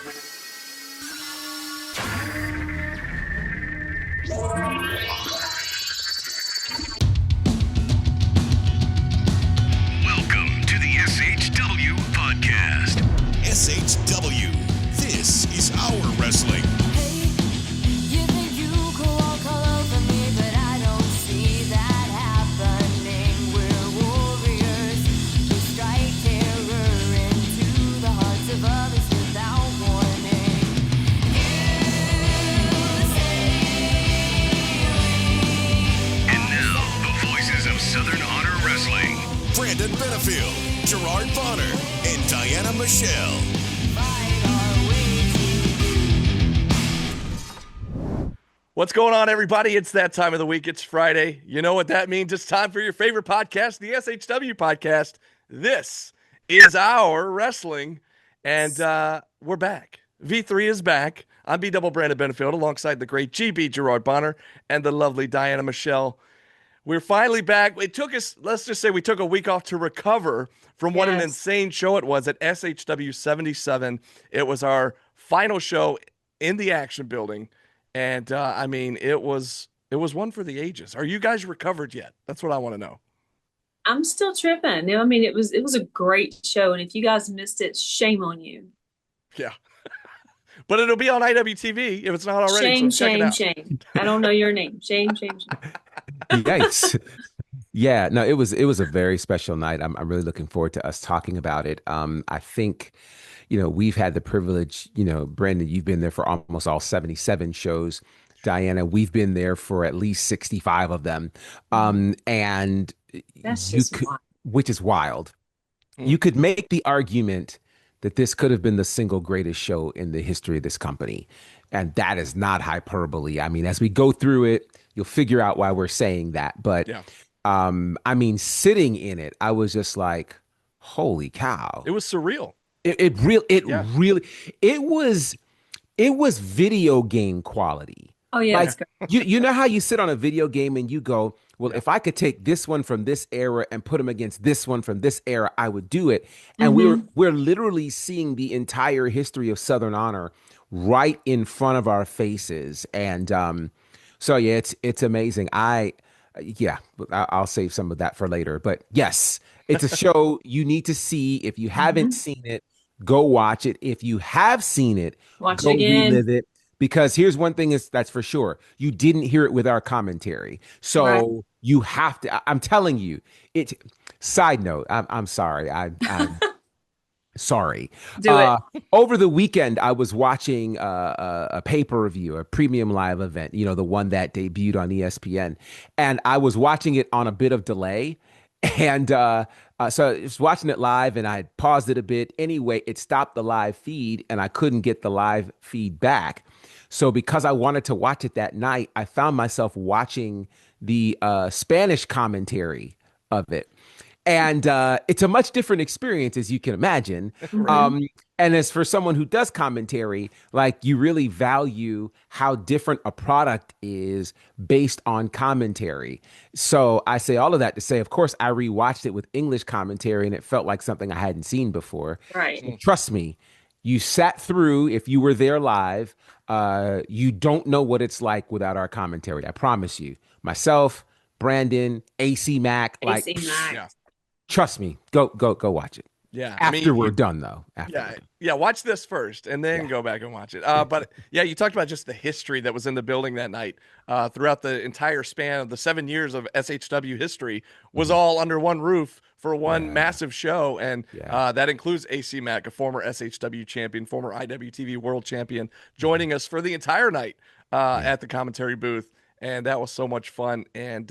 Welcome to the SHW podcast. SHW, this is our wrestling. Hey, you think you could walk all over me, but I don't see that happening. We're warriors who strike terror into the hearts of others without warning. You say And now, the Voices of Southern Honor Wrestling. Brandon Benefield, Gerard Bonner, and Diana Michelle. fight our way to What's going on, everybody? It's that time of the week. It's Friday. You know what that means. It's time for your favorite podcast, the SHW podcast. This is our wrestling, and we're back. V3 is back. I'm B-Double Brandon Benefield alongside the great GB Gerard Bonner and the lovely Diana Michelle. We're finally back. It took us, let's just say we took a week off to recover from what an insane show it was at SHW77. It was our final show in the Action Building. And I mean, it was one for the ages. Are you guys recovered yet? That's what I want to know. I'm still tripping. I mean, it was a great show, and if you guys missed it, shame on you. Yeah. But it'll be on IWTV if it's not already. Shame. I don't know your name. Shame. Yikes. Yeah, no, it was a very special night. I'm really looking forward to us talking about it. I think, we've had the privilege, Brandon, you've been there for almost all 77 shows. Diana, we've been there for at least 65 of them. And That's just wild. which is wild. You could make the argument that this could have been the single greatest show in the history of this company. And that is not hyperbole. I mean, as we go through it, you'll figure out why we're saying that. But Yeah. I mean, sitting in it, I was just like, holy cow. It was surreal. It was video game quality. Oh yeah, Like, that's great. you know how you sit on a video game and you go, well, if I could take this one from this era and put them against this one from this era, I would do it. And we're literally seeing the entire history of Southern Honor right in front of our faces. And so yeah, it's amazing. I'll save some of that for later. But yes, it's a show you need to see. If you haven't seen it, go watch it. If you have seen it, Watch go it again. relive it. Because here's one thing that's for sure. You didn't hear it with our commentary. So Right. you have to, I'm telling you, side note, I'm sorry. I'm sorry. Do it. Over the weekend, I was watching a pay-per-view, a premium live event, the one that debuted on ESPN. And I was watching it on a bit of delay. And so I was watching it live and I paused it a bit. Anyway, it stopped the live feed and I couldn't get the live feed back. So because I wanted to watch it that night, I found myself watching the Spanish commentary of it. And it's a much different experience, as you can imagine. And as for someone who does commentary, like, you really value how different a product is based on commentary. So I say all of that to say, of course, I rewatched it with English commentary and it felt like something I hadn't seen before. Right. Trust me, you sat through, if you were there live, you don't know what it's like without our commentary. I promise you. Myself, Brandon, AC Mac, AC Mac. Yeah. trust me, go watch it. Yeah. After we're done, though. Yeah, watch this first and then go back and watch it. But yeah, you talked about just the history that was in the building that night. Throughout the entire span of the 7 years of SHW history was all under one roof for one massive show. And that includes AC Mac, a former SHW champion, former IWTV world champion, joining us for the entire night at the commentary booth. And that was so much fun. And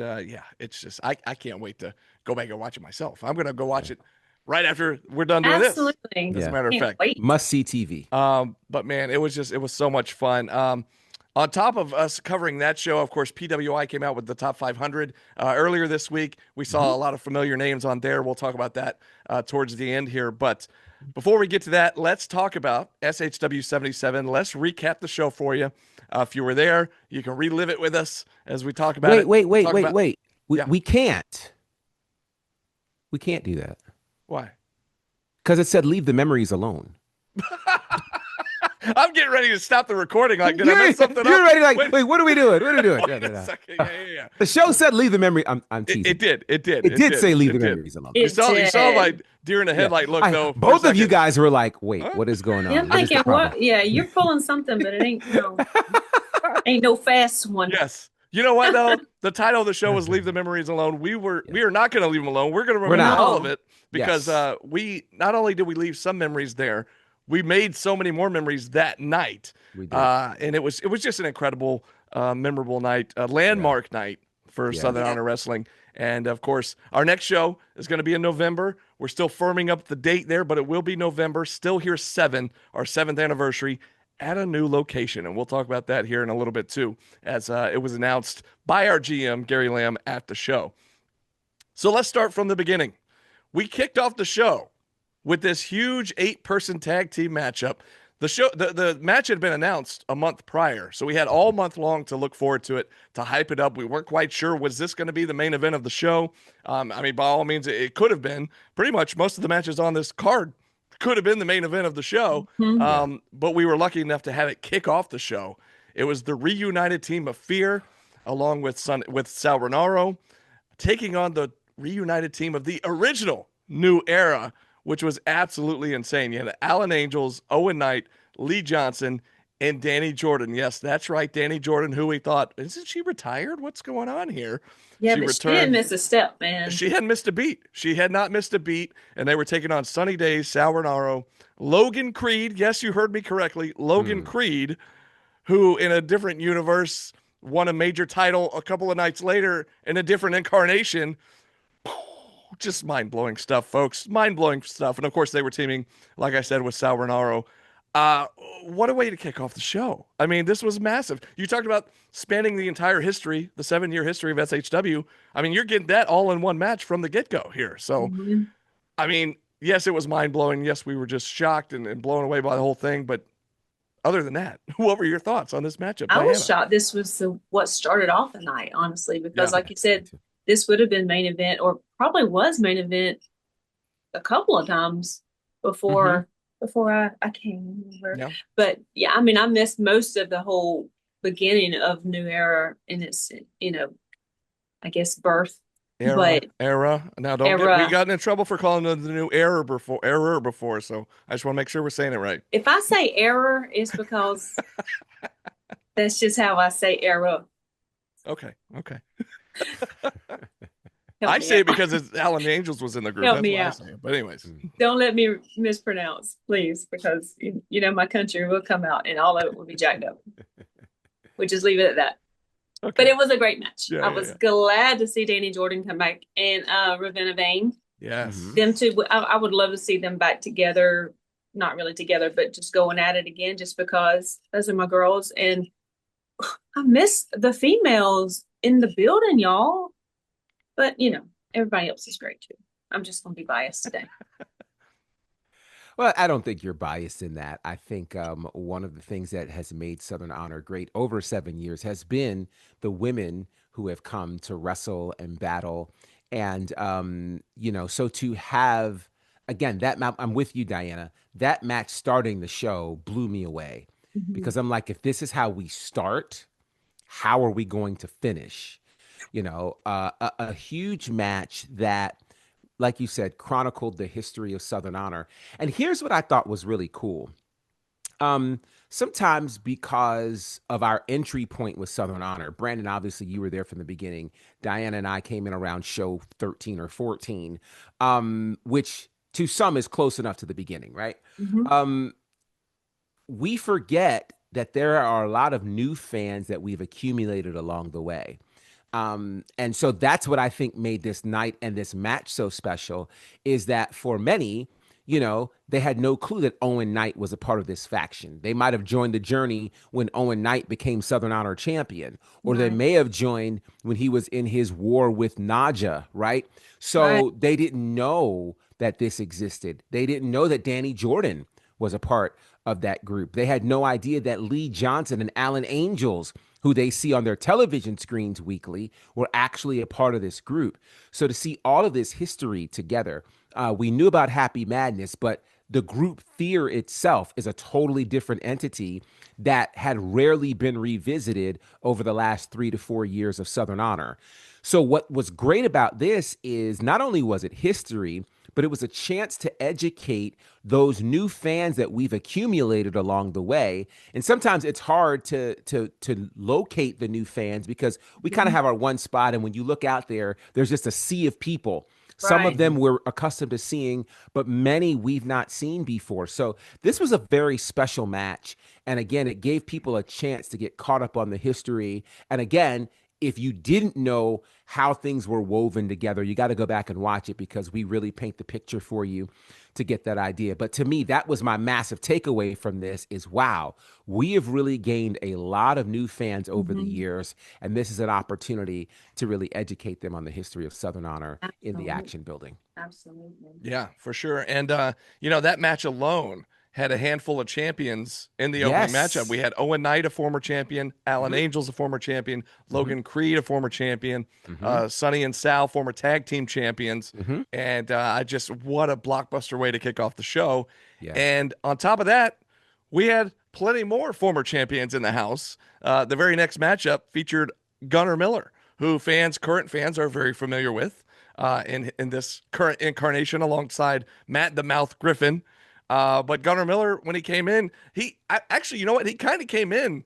it's just, I can't wait to go back and watch it myself. I'm going to go watch it right after we're done doing Absolutely. this. As a matter of Can't fact. wait. Must see TV. But man, it was so much fun. On top of us covering that show, of course, PWI came out with the top 500 earlier this week. We saw a lot of familiar names on there. We'll talk about that towards the end here. But before we get to that, let's talk about SHW77. Let's recap the show for you. If you were there, you can relive it with us as we talk about it. Wait. Yeah. We can't. We can't do that. Why? Because it said leave the memories alone. I'm getting ready to stop the recording. Like, did I mess something up? You're ready, like, wait, what are we doing? What are we doing? Wait No, a no. second. Yeah. The show said leave the memory. I'm teasing. It did. It did say leave the It did. memories alone. You It saw did. like deer in the headlight look though. for a Both of you second. guys were like, wait, Huh? what is going on? Yeah, I'm What is the thinking, problem? what? Yeah, you're pulling something, but it ain't no fast one. Yes. You know what though? The title of the show was "Leave the Memories Alone." We are not going to leave them alone. We're going to remember not. all of it because Yes. we not only did we leave some memories there, we made so many more memories that night. We did. And it was just an incredible, memorable night, a landmark night for Yeah. Southern Honor Wrestling. And of course, our next show is going to be in November. We're still firming up the date there, but it will be November. Still here 7, our 7th anniversary at a new location. And we'll talk about that here in a little bit too, as it was announced by our GM, Gary Lamb, at the show. So let's start from the beginning. We kicked off the show with this huge 8-person tag team matchup. The match had been announced a month prior, so we had all month long to look forward to it, to hype it up. We weren't quite sure, was this going to be the main event of the show? I mean, by all means, it could have been. Pretty much most of the matches on this card could have been the main event of the show, but we were lucky enough to have it kick off the show. It was the reunited team of Fear, along with Sal Renaro, taking on the reunited team of the original New Era, which was absolutely insane. You had Alan Angels, Owen Knight, Lee Johnson, and Danny Jordan. Yes, that's right, Danny Jordan, who we thought, isn't she retired? What's going on here? Yeah, but she didn't miss a step, man. She hadn't missed a beat. She had not missed a beat, and they were taking on Sunny Days, Sal Renaro, Logan Creed. Yes, you heard me correctly. Logan Creed, who in a different universe won a major title a couple of nights later in a different incarnation. Just mind-blowing stuff, folks. Mind-blowing stuff. And, of course, they were teaming, like I said, with Sal Renaro. What a way to kick off the show. I mean, this was massive. You talked about spanning the entire history, the 7-year history of SHW. I mean, you're getting that all in one match from the get-go here. So, I mean, yes, it was mind-blowing. Yes, we were just shocked and blown away by the whole thing. But other than that, what were your thoughts on this matchup? I was Diana? shocked this was what started off the night, honestly, because Yeah. like you said, this would have been main event, or probably was main event a couple of times before I can't remember. Yeah. But yeah, I mean, I missed most of the whole beginning of New Era in its, I guess birth. Era. Now, we got in trouble for calling it the new error before. So I just want to make sure we're saying it right. If I say error, it's because that's just how I say error. Okay. Help I me say it out. because Alan Angels was in the group. Help That's me why I out. say it. But anyways, Don't let me mispronounce, please, because my country will come out and all of it will be jacked up. We'll just leave it at that. okay. But it was a great match. Yeah, I was glad to see Danny Jordan come back and Ravenna Vane. Yes. Them two, I would love to see them back together. Not really together, but just going at it again, just because those are my girls. And I miss the females in the building, y'all. But, everybody else is great too. I'm just going to be biased today. Well, I don't think you're biased in that. I think one of the things that has made Southern Honor great over 7 years has been the women who have come to wrestle and battle. And, so to have, again, I'm with you, Diana, that match starting the show blew me away because I'm like, if this is how we start, how are we going to finish? A huge match that, like you said, chronicled the history of Southern Honor. And here's what I thought was really cool. Sometimes because of our entry point with Southern Honor, Brandon, obviously you were there from the beginning. Diana and I came in around show 13 or 14, which to some is close enough to the beginning, right? We forget that there are a lot of new fans that we've accumulated along the way. And so that's what I think made this night and this match so special, is that for many, they had no clue that Owen Knight was a part of this faction. They might have joined the journey when Owen Knight became Southern Honor champion, or they may have joined when he was in his war with Naja, right? So they didn't know that this existed. They didn't know that Danny Jordan was a part of that group. They had no idea that Lee Johnson and Alan Angels, who they see on their television screens weekly, were actually a part of this group. So to see all of this history together, we knew about Happy Madness, but the group Fear itself is a totally different entity that had rarely been revisited over the last 3 to 4 years of Southern Honor. So what was great about this is not only was it history, but it was a chance to educate those new fans that we've accumulated along the way. And sometimes it's hard to locate the new fans because we kind of have our one spot, and when you look out there, there's just a sea of people. Some of Right. them we're accustomed to seeing, but many we've not seen before. So this was a very special match. And again, it gave people a chance to get caught up on the history. And again, if you didn't know how things were woven together, you got to go back and watch it because we really paint the picture for you to get that idea. But to me, that was my massive takeaway from this is, wow, we have really gained a lot of new fans over the years. And this is an opportunity to really educate them on the history of Southern Honor in the Absolutely. action building. Absolutely. Yeah, for sure. And that match alone had a handful of champions in the opening Yes. matchup. We had Owen Knight, a former champion, Alan Angels, a former champion, Logan Creed, a former champion, Sonny and Sal, former tag team champions. And what a blockbuster way to kick off the show. Yeah. And on top of that, we had plenty more former champions in the house. The very next matchup featured Gunnar Miller, who current fans are very familiar with in this current incarnation alongside Matt the Mouth Griffin. But Gunnar Miller, when he came in, actually, you know what? He kind of came in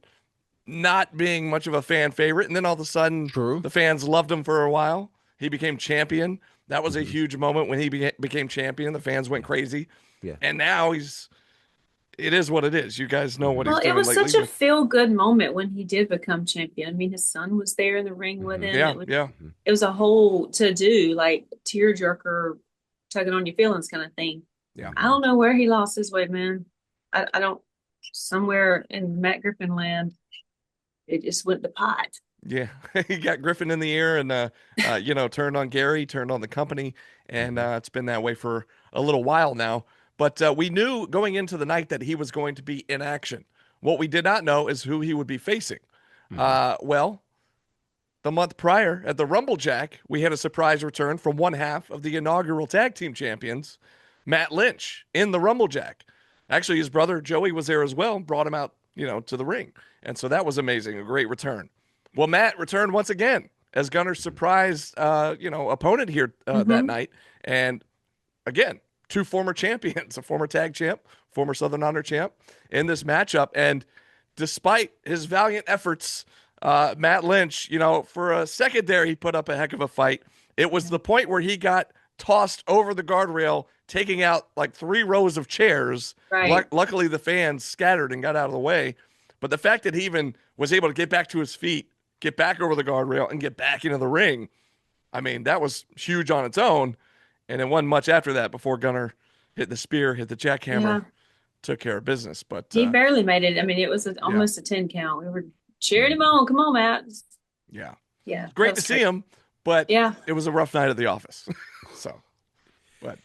not being much of a fan favorite. And then all of a sudden, True. the fans loved him for a while. He became champion. That was a huge moment when he became champion. The fans went crazy. Yeah. And now it is what it is. You guys know what Well, he's it doing was lately. such a feel-good moment when he did become champion. I mean, his son was there in the ring with him. Yeah, It was, yeah. it was a whole to-do, like tearjerker, tugging on your feelings kind of thing. Yeah. I don't know where he lost his way, man. I don't, somewhere in Matt Griffin land, it just went to pot. Yeah, he got Griffin in the ear and, turned on Gary, turned on the company, and it's been that way for a little while now. But we knew going into the night that he was going to be in action. What we did not know is who he would be facing. Well, the month prior at the Rumble Jack, we had a surprise return from one half of the inaugural tag team champions, Matt Lynch, in the Rumble Jack. Actually, his brother Joey was there as well, brought him out, to the ring. And so that was amazing, a great return. Well, Matt returned once again as Gunner's surprise, opponent here that night. And again, two former champions, a former tag champ, former Southern Honor champ in this matchup. And despite his valiant efforts, Matt Lynch, for a second there, he put up a heck of a fight. It was the point where he got tossed over the guardrail, taking out like 3 rows of chairs. Right. Luckily, the fans scattered and got out of the way. But the fact that he even was able to get back to his feet, get back over the guardrail, and get back into the ring, I mean, that was huge on its own. And it wasn't much after that before Gunner hit the spear, hit the jackhammer, took care of business. But He barely made it. I mean, it was almost a 10 count. We were cheering him on. Come on, Matt. yeah, Yeah. great to see him. But Yeah. it was a rough night at the office. So, but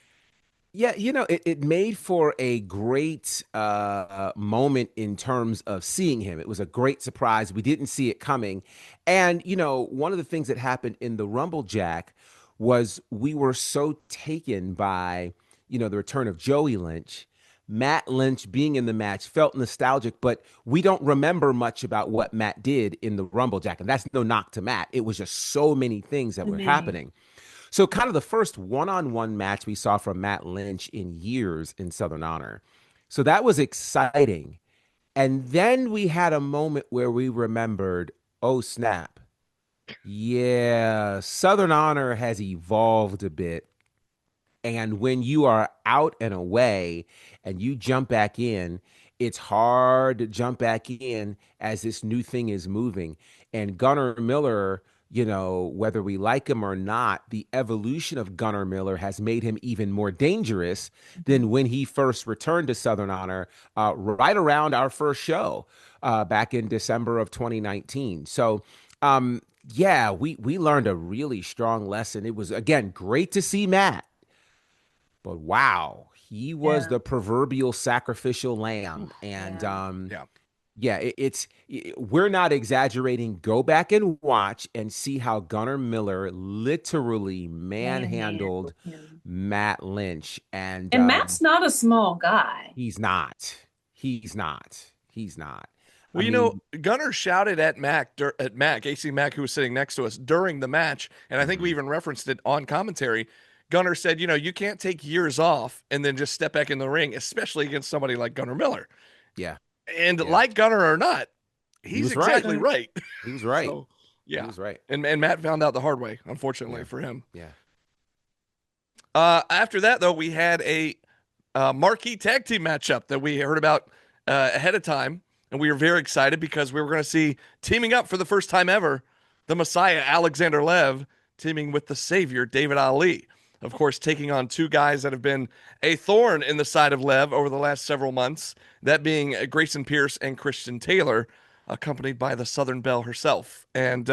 Yeah, it made for a great moment in terms of seeing him. It was a great surprise. We didn't see it coming. And, one of the things that happened in the Rumble Jack was we were so taken by, the return of Joey Lynch. Matt Lynch being in the match felt nostalgic, but we don't remember much about what Matt did in the Rumble Jack. And that's no knock to Matt. It was just so many things that were happening. So kind of the first one-on-one match we saw from Matt Lynch in years in Southern Honor. So that was exciting. And then we had a moment where we remembered, oh, snap. Yeah, Southern Honor has evolved a bit. And when you are out and away and you jump back in, it's hard to jump back in as this new thing is moving. And Gunnar Miller, whether we like him or not, the evolution of Gunnar Miller has made him even more dangerous than when he first returned to Southern Honor right around our first show back in December of 2019. So, we learned a really strong lesson. It was, again, great to see Matt. But wow, he was the proverbial sacrificial lamb. And Yeah, we're not exaggerating. Go back and watch and see how Gunnar Miller literally manhandled Manhandled him. Matt Lynch, and And Matt's not a small guy. he's not. He's not. He's not. I Well, mean, Gunner shouted at Mac, AC Mac, who was sitting next to us during the match, and I think we mhm, even referenced it on commentary. Gunner said, you can't take years off and then just step back in the ring, especially against somebody like Gunner Miller. yeah, And yeah. like Gunner or not, He he's was right. exactly Right. right. He was right. So, He yeah. was right. And Matt found out the hard way, unfortunately Yeah, for him. yeah. After that, though, we had a marquee tag team matchup that we heard about ahead of time, and we were very excited because we were going to see teaming up for the first time ever, the Messiah Alexander Lev teaming with the Savior David Ali. Of course, taking on two guys that have been a thorn in the side of Lev over the last several months, that being Grayson Pierce and Christian Taylor, accompanied by the Southern Belle herself. And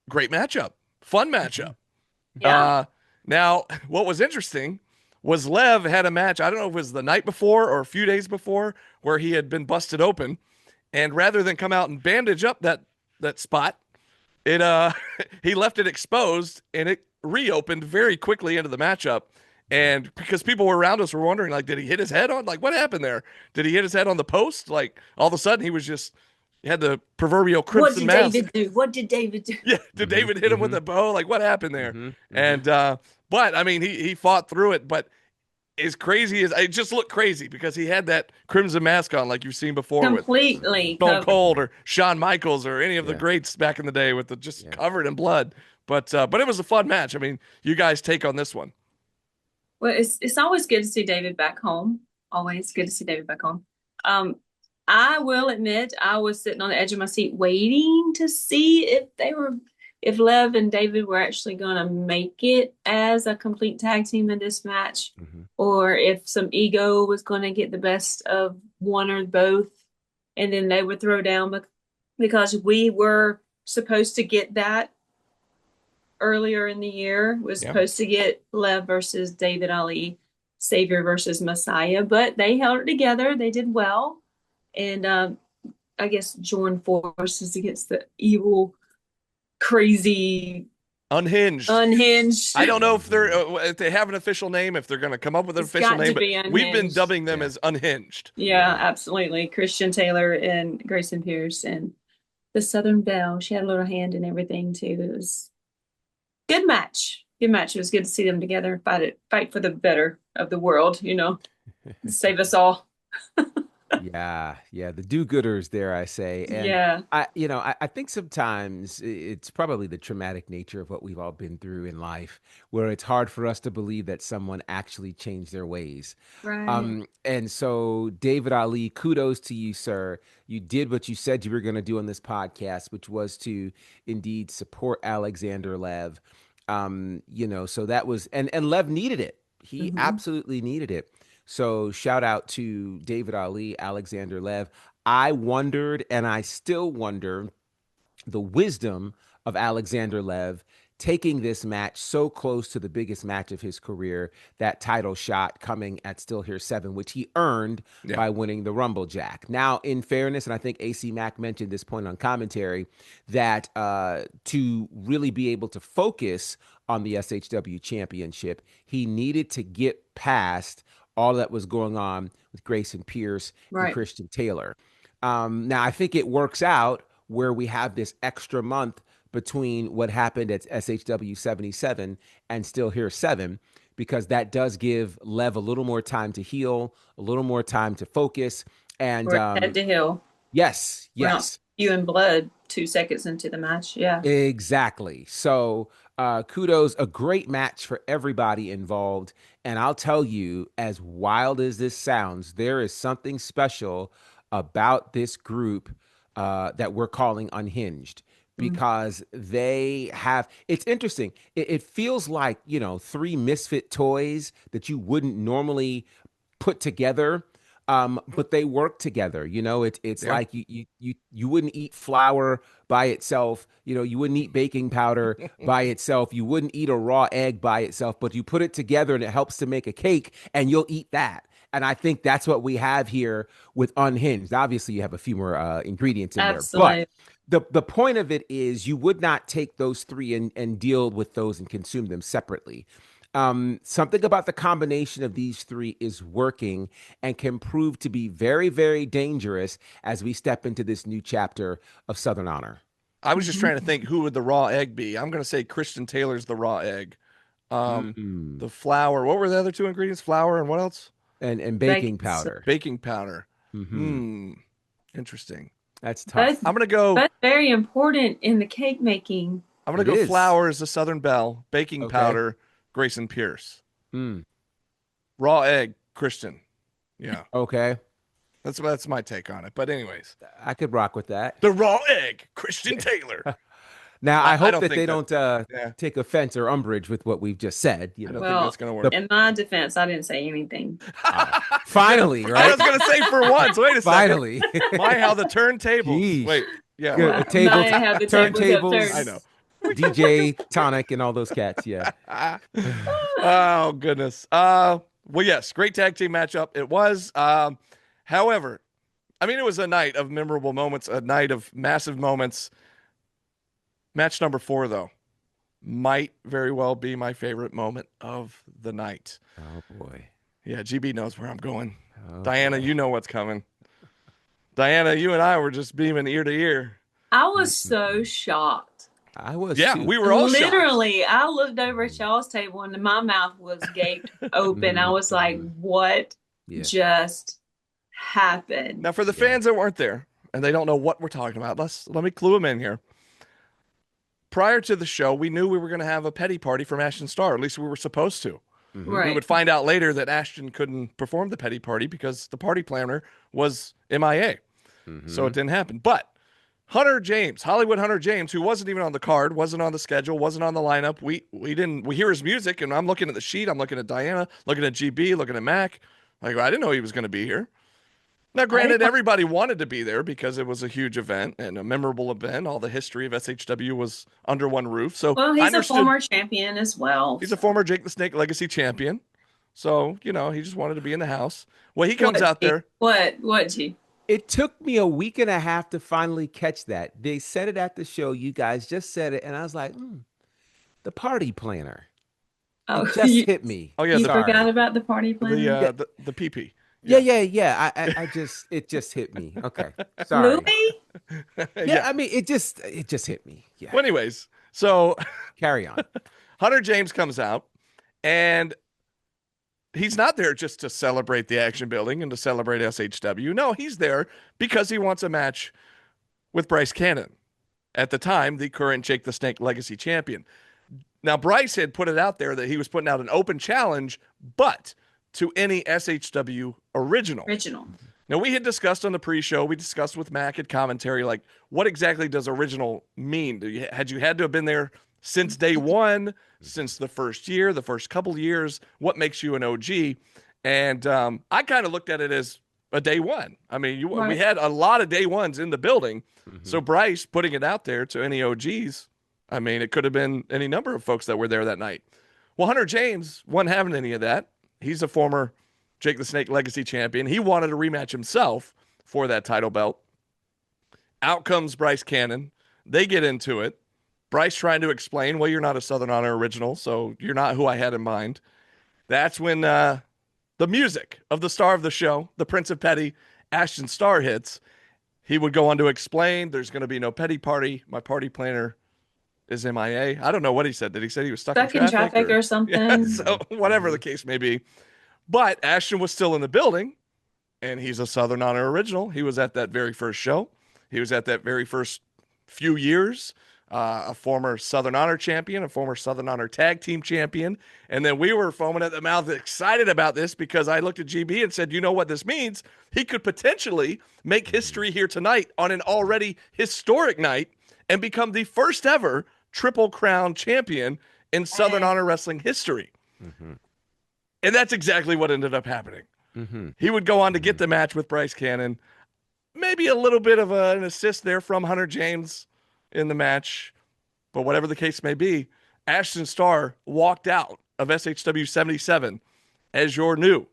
great matchup, fun matchup. Yeah. Uh, Now, what was interesting was Lev had a match, I don't know if it was the night before or a few days before, where he had been busted open. And rather than come out and bandage up that spot, it he left it exposed and it reopened very quickly into the matchup. And because people were around us were wondering, like, did he hit his head on? Like, what happened there? Did he hit his head on the post? Like, all of a sudden he had the proverbial What crimson did mask. David do? What did David do? Yeah, did David hit him with a bow? Like, what happened there? And but I mean, he fought through it. But as crazy as it just looked crazy because he had that crimson mask on, like you've seen before with Completely Stone covered. Cold or Shawn Michaels or any of the Yeah. greats back in the day with the just covered in blood. But it was a fun match. I mean, you guys take on this one. Well, it's always good to see David back home. Always good to see David back home. I will admit I was sitting on the edge of my seat waiting to see if Lev and David were actually going to make it as a complete tag team in this match, or if some ego was going to get the best of one or both, and then they would throw down because we were supposed to get that earlier in the year. Was supposed to get Lev versus David Ali, Savior versus Messiah, but they held it together. They did well. And I guess joined forces against the evil, crazy, Unhinged. unhinged. I don't know if they have an official name, if they're going to come up with an It's official got to name, but be we've been Unhinged. dubbing them as Unhinged. Yeah, absolutely. Christian Taylor and Grayson Pierce and the Southern Belle. She had a little hand in everything too. It was good match. Good match. It was good to see them together and fight for the better of the world, save us all. Yeah, the do-gooders, dare I say. And Yeah. I think sometimes it's probably the traumatic nature of what we've all been through in life, where it's hard for us to believe that someone actually changed their ways. Right. And so, David Ali, kudos to you, sir. You did what you said you were going to do on this podcast, which was to indeed support Alexander Lev. So that was, and Lev needed it. He absolutely needed it. So shout out to David Ali, Alexander Lev. I wondered, and I still wonder, the wisdom of Alexander Lev taking this match so close to the biggest match of his career, that title shot coming at Still Here 7, which he earned by winning the Rumble Jack. Now, in fairness, and I think AC Mack mentioned this point on commentary, that to really be able to focus on the SHW championship, he needed to get past all that was going on with Grayson Pierce and Christian Taylor. Now, I think it works out where we have this extra month between what happened at SHW77 and Still Here 7, because that does give Lev a little more time to heal, a little more time to focus. And We're head to heel. yes. We're not spewing blood 2 seconds into the match. Yeah. Exactly. So kudos, a great match for everybody involved. And I'll tell you, as wild as this sounds, there is something special about this group that we're calling Unhinged, because they have, it's interesting. It feels like, 3 misfit toys that you wouldn't normally put together. But they work together. It's like you wouldn't eat flour by itself. You wouldn't eat baking powder by itself. You wouldn't eat a raw egg by itself, but you put it together and it helps to make a cake, and you'll eat that. And I think that's what we have here with Unhinged. Obviously, you have a few more ingredients in there, Absolutely. but the point of it is you would not take those three and deal with those and consume them separately. Something about the combination of these three is working and can prove to be very, very dangerous as we step into this new chapter of Southern Honor. I was just trying to think who would the raw egg be. I'm going to say Christian Taylor's the raw egg. The flour. What were the other two ingredients? Flour and what else? And baking powder. Baking powder. Interesting. That's tough. I'm going to go. That's very important in the cake making. I'm going to go flour is the Southern Belle. Baking powder, Grayson Pierce. Raw egg, Christian. Yeah. Okay. That's my take on it. But anyways. I could rock with that. The raw egg, Christian Taylor. Now, I hope that think they don't take offense or umbrage with what we've just said. You know, I don't think that's going to work. In my defense, I didn't say anything. Finally, right? I was going to say for once. Wait a second. Finally. My, how the turntables. Jeez. Wait. Yeah. Good. Turntables, I know. DJ Tonic and all those cats. Yeah. Oh, goodness. Well, yes, great tag team matchup. It was. However, I mean, it was a night of memorable moments, a night of massive moments. Match number 4, though, might very well be my favorite moment of the night. Oh, boy. Yeah, GB knows where I'm going. Diana, you know what's coming. Diana, you and I were just beaming ear to ear. I was so shocked. I was. Yeah, too. we were all Literally, I looked over at y'all's table and my mouth was gaped open. I was like, what just happened? Now, for the fans that weren't there and they don't know what we're talking about, let me clue them in here. Prior to the show, we knew we were going to have a petty party from Ashton Starr. At least we were supposed to. Right. We would find out later that Ashton couldn't perform the petty party because the party planner was MIA. So it didn't happen. But Hollywood Hunter James, who wasn't even on the card, wasn't on the schedule, wasn't on the lineup. We hear his music, and I'm looking at the sheet. I'm looking at Diana, looking at GB, looking at Mac. Like, I didn't know he was going to be here. Now, granted, everybody wanted to be there because it was a huge event and a memorable event. All the history of SHW was under one roof. So, well, he's a former champion as well. He's a former Jake the Snake Legacy champion. So, he just wanted to be in the house. Well, he comes out there. What, G? It took me a week and a half to finally catch that. They said it at the show. You guys just said it. And I was like, the party planner. Oh, it just hit me. Oh, yeah. You forgot about the party planner? The PP. Yeah. It just hit me. Okay. Sorry. Louis? I mean, it just hit me. Yeah. Well, anyways, so carry on. Hunter James comes out, and he's not there just to celebrate the action building and to celebrate SHW. No, he's there because he wants a match with Bryce Canton, at the time the current Jake the Snake Legacy champion. Now, Bryce had put it out there that he was putting out an open challenge, but to any SHW original. Now, we had discussed on the pre-show, we discussed with Mac at commentary, like, what exactly does original mean? Had you had to have been there since day one, since the first year, the first couple of years? What makes you an OG? And I kind of looked at it as a day one. I mean, we had a lot of day ones in the building. So Bryce putting it out there to any OGs, I mean, it could have been any number of folks that were there that night. Well, Hunter James wasn't having any of that. He's a former Jake the Snake Legacy champion. He wanted a rematch himself for that title belt. Out comes Bryce Canton. They get into it. Bryce trying to explain, well, you're not a Southern Honor original, so you're not who I had in mind. That's when the music of the star of the show, the Prince of Petty, Ashton Starr, hits. He would go on to explain, there's going to be no petty party. My party planner is MIA. I don't know what he said. Did he say he was stuck in traffic or something? Yeah, so whatever the case may be. But Ashton was still in the building, and he's a Southern Honor original. He was at that very first show. He was at that very first few years, a former Southern Honor champion, a former Southern Honor tag team champion. And then we were foaming at the mouth excited about this because I looked at GB and said, you know what this means? He could potentially make history here tonight on an already historic night and become the first ever Triple Crown champion in Southern Honor Wrestling history. And that's exactly what ended up happening. He would go on to get the match with Bryce Canton. Maybe a little bit of an assist there from Hunter James in the match. But whatever the case may be, Ashton Starr walked out of SHW77 as your new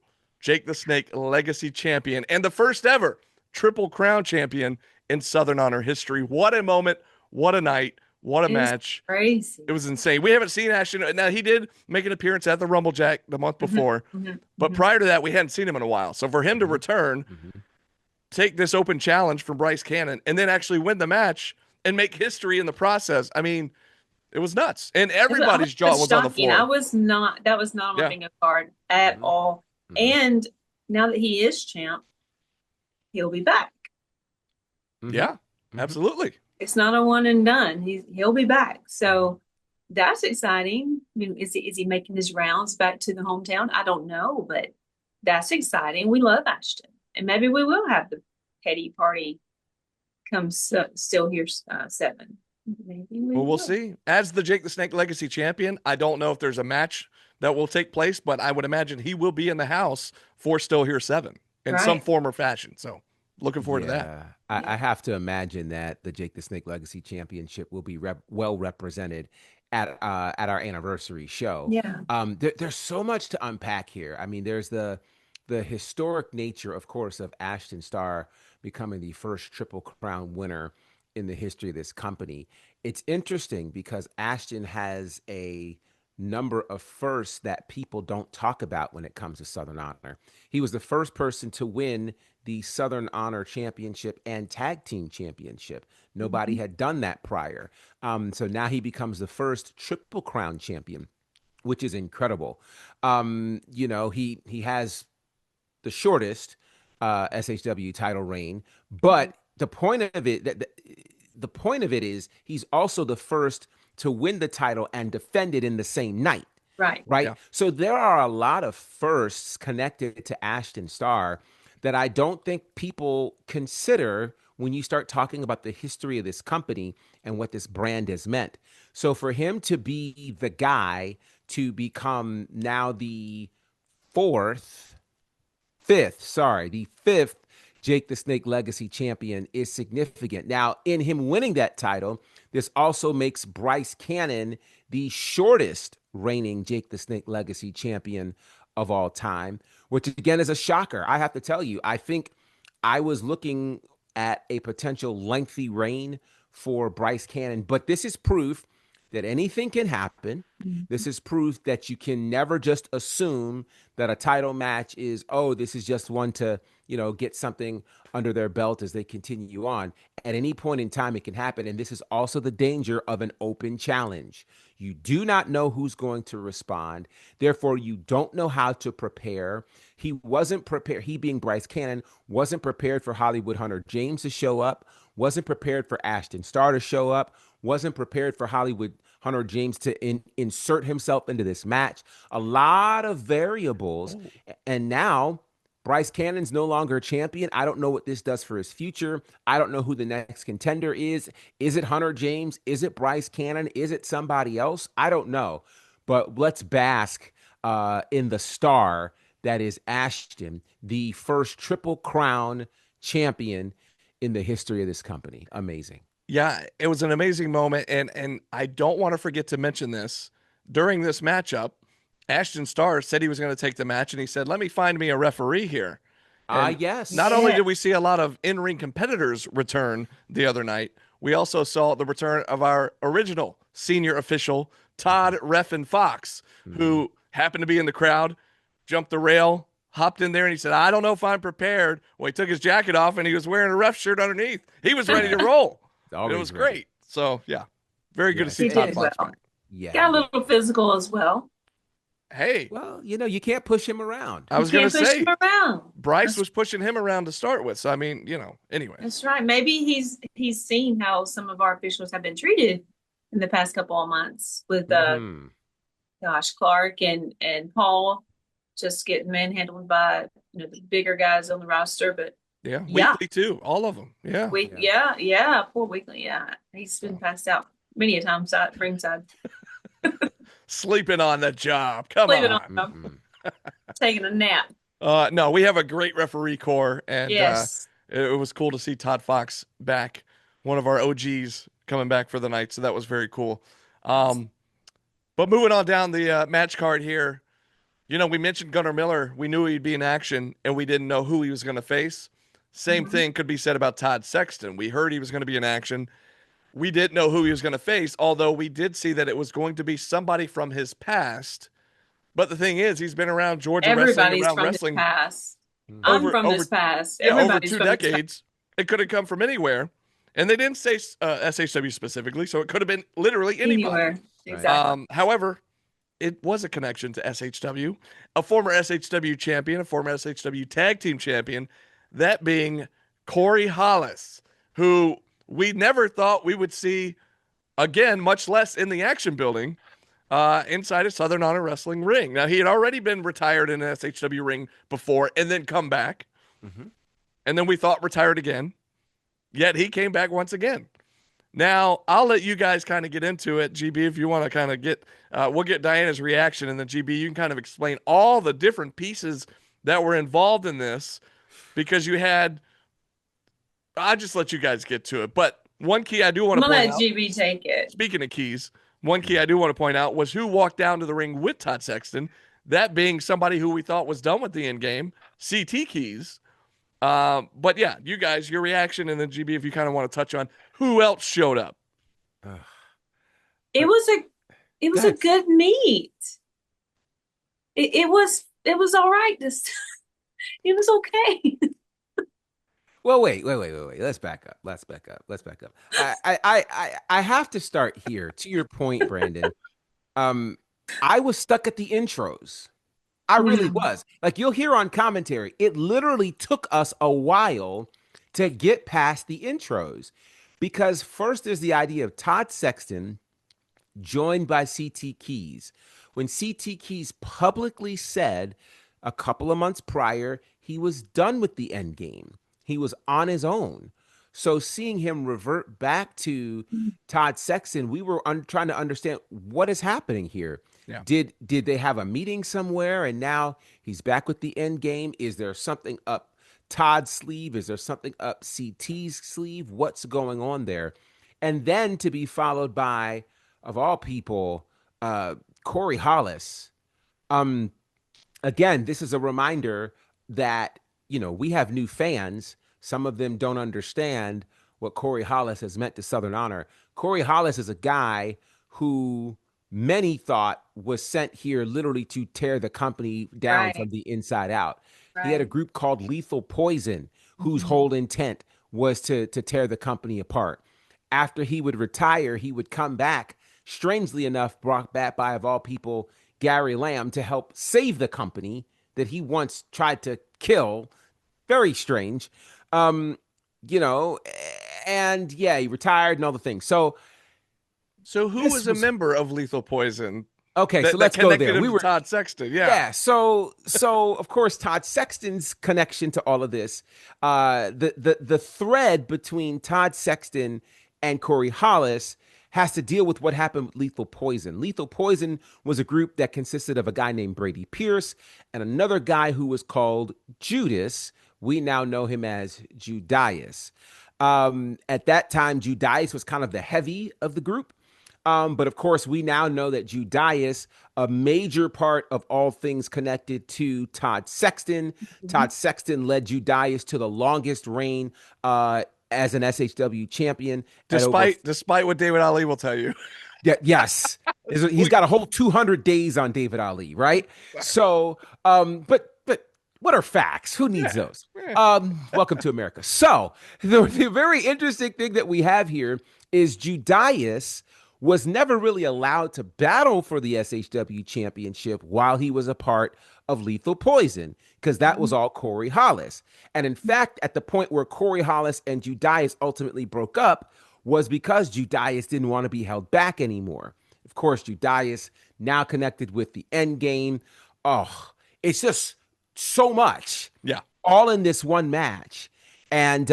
Jake the Snake Legacy Champion and the first ever Triple Crown Champion in Southern Honor history. What a moment. What a night. What a It was match. crazy. It was insane. We haven't seen Ashton. Now, he did make an appearance at the Rumble Jack the month before, but prior to that, we hadn't seen him in a while. So for him to return, take this open challenge from Bryce Cannon, and then actually win the match and make history in the process, I mean, it was nuts. And everybody's jaw was on the shocking. floor. That was not on my Yeah. bingo card at all. And now that he is champ, he'll be back. Yeah, absolutely. It's not a one and done. He'll be back. So that's exciting. I mean, is he making his rounds back to the hometown? I don't know, but that's exciting. We love Ashton, and maybe we will have the petty party come still here 7. Maybe Well, we'll see. As the Jake the Snake Legacy Champion, I don't know if there's a match that will take place, but I would imagine he will be in the house for Still Here 7 in some form or fashion. So looking forward to that. I have to imagine that the Jake the Snake Legacy Championship will be well represented at our anniversary show. Yeah. There's so much to unpack here. I mean, there's the historic nature, of course, of Ashton Starr becoming the first Triple Crown winner in the history of this company. It's interesting because Ashton has a number of firsts that people don't talk about when it comes to Southern Honor. He was the first person to win the Southern Honor Championship and Tag Team Championship. Nobody had done that prior. So now he becomes the first Triple Crown champion, which is incredible. He has the shortest SHW title reign, but the point of it is he's also the first to win the title and defend it in the same night. Right. Yeah. So there are a lot of firsts connected to Ashton Starr that I don't think people consider when you start talking about the history of this company and what this brand has meant. So for him to be the guy to become now the fifth Jake the Snake Legacy Champion is significant. Now, in him winning that title, this also makes Bryce Cannon the shortest reigning Jake the Snake Legacy Champion of all time, which again is a shocker. I have to tell you, I think I was looking at a potential lengthy reign for Bryce Cannon, but this is proof that anything can happen. This is proof that you can never just assume that a title match is, this is just one to, get something under their belt as they continue on. At any point in time, it can happen. And this is also the danger of an open challenge. You do not know who's going to respond. Therefore, you don't know how to prepare. He wasn't prepared. He, being Bryce Cannon, wasn't prepared for Hollywood Hunter James to show up, wasn't prepared for Ashton Starr to show up, wasn't prepared for Hollywood Hunter James to insert himself into this match. A lot of variables. And now Bryce Cannon's no longer a champion. I don't know what this does for his future. I don't know who the next contender is. Is it Hunter James? Is it Bryce Cannon? Is it somebody else? I don't know. But let's bask in the star that is Ashton, the first Triple Crown champion in the history of this company. Amazing. Yeah, it was an amazing moment, and I don't want to forget to mention this. During this matchup, Ashton Starr said he was going to take the match, and he said, let me find me a referee here. Yes. Not only did we see a lot of in-ring competitors return the other night, we also saw the return of our original senior official, Todd Reffin Fox, who happened to be in the crowd, jumped the rail, hopped in there, and he said, I don't know if I'm prepared. Well, he took his jacket off, and he was wearing a ref shirt underneath. He was ready to roll. It was great. So, yeah, very good to see Todd Fox back. Yeah. Got a little physical as well. Hey. Well, you can't push him around. I was going to say, him around. Bryce was pushing him around to start with. So, I mean, anyway. That's right. Maybe he's seen how some of our officials have been treated in the past couple of months with Clark and Paul just getting manhandled by the bigger guys on the roster. But Weekly too, all of them. Yeah. Poor Weekly. Yeah, he's been passed out many a time ringside. Sleeping on the job. Come on. Taking a nap. No, we have a great referee corps, and yes. It was cool to see Todd Fox back, one of our OGs coming back for the night. So that was very cool. But moving on down the match card here, We mentioned Gunnar Miller. We knew he'd be in action, and we didn't know who he was going to face. Same thing could be said about Todd Sexton. We heard he was going to be in action. We didn't know who he was going to face, although we did see that it was going to be somebody from his past. But the thing is, he's been around Georgia Everybody's around from wrestling his past. over I'm from over his past. yeah, over Everybody's two from his past. decades. It could have come from anywhere, and they didn't say SHW specifically, so it could have been literally anybody. Anywhere. Exactly. However, it was a connection to SHW, a former SHW champion, a former SHW tag team champion, that being Corey Hollis, who we never thought we would see again, much less in the action building, inside a Southern Honor Wrestling ring. Now, he had already been retired in an SHW ring before and then come back. And then we thought retired again. Yet he came back once again. Now, I'll let you guys kind of get into it. GB, if you want to kind of we'll get Diana's reaction, and then GB, you can kind of explain all the different pieces that were involved in this, because I'll just let you guys get to it. But one key I do want to point out. I'm going to let GB take it. Speaking of keys, one key I do want to point out was who walked down to the ring with Todd Sexton, that being somebody who we thought was done with the end game, CT Keys. But yeah, you guys, your reaction, and then GB, if you kind of want to touch on who else showed up. It was a good meet. It was all right. It was okay. Well, wait. Let's back up. I have to start here. To your point, Brandon. I was stuck at the intros. I really was. Like, you'll hear on commentary, it literally took us a while to get past the intros, because first there's the idea of Todd Sexton joined by CT Keys. When CT Keys publicly said a couple of months prior he was done with the end game, he was on his own. So seeing him revert back to Todd Sexton, we were trying to understand what is happening here. Yeah. Did they have a meeting somewhere and now he's back with the end game? Is there something up Todd's sleeve? Is there something up CT's sleeve? What's going on there? And then to be followed by, of all people, Corey Hollis. Again, this is a reminder that, we have new fans. Some of them don't understand what Corey Hollis has meant to Southern Honor. Corey Hollis is a guy who many thought was sent here literally to tear the company down from the inside out. He had a group called Lethal Poison, whose whole intent was to tear the company apart. After he would retire, he would come back, strangely enough, brought back by, of all people, Gary Lamb, to help save the company that he once tried to kill. Very strange. And yeah, he retired and all the things. So who was a member of Lethal Poison? Okay, so let's go there. We were Todd Sexton, yeah. So of course, Todd Sexton's connection to all of this, the thread between Todd Sexton and Corey Hollis has to deal with what happened with Lethal Poison. Lethal Poison was a group that consisted of a guy named Brady Pierce and another guy who was called Judas. We now know him as Judias. At that time, Judias was kind of the heavy of the group. But of course, we now know that Judias, a major part of all things connected to Todd Sexton. Todd Sexton led Judias to the longest reign as an SHW champion. Despite what David Ali will tell you. Yeah, yes. He's got a whole 200 days on David Ali, right? So, but what are facts? Who needs those? Welcome to America. So the very interesting thing that we have here is Judias was never really allowed to battle for the SHW championship while he was a part of Lethal Poison, because that was all Corey Hollis. And in fact, at the point where Corey Hollis and Judias ultimately broke up was because Judias didn't want to be held back anymore. Of course, Judias now connected with the end game. Oh, it's just so much. Yeah. All in this one match. And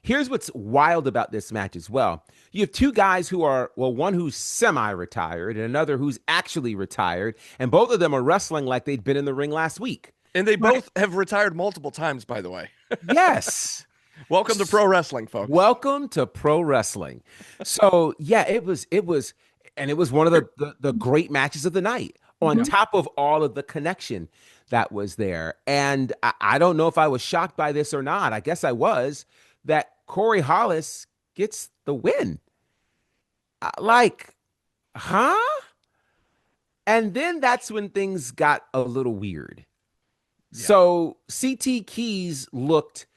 here's what's wild about this match as well. You have two guys who are, well, one who's semi-retired and another who's actually retired. And both of them are wrestling like they'd been in the ring last week. And they both have retired multiple times, by the way. Yes. Welcome to pro wrestling, folks. Welcome to pro wrestling. So, yeah, it was one of the great matches of the night. on top of all of the connection that was there. And I don't know if I was shocked by this or not. I guess I was, that Corey Hollis gets the win. Like, huh? And then that's when things got a little weird. So CT Keys looked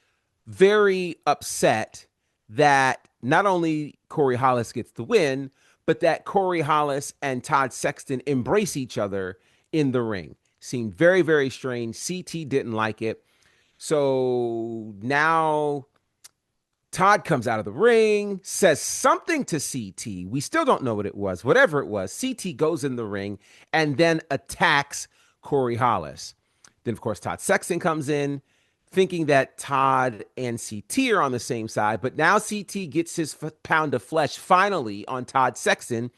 very upset that not only Corey Hollis gets the win, but that Corey Hollis and Todd Sexton embrace each other in the ring. Seemed very, very strange. CT didn't like it. So now Todd comes out of the ring, says something to CT. We still don't know what it was. Whatever it was, CT goes in the ring and then attacks Corey Hollis. Then, of course, Todd Sexton comes in, thinking that Todd and CT are on the same side. But now CT gets his pound of flesh finally on Todd Sexton,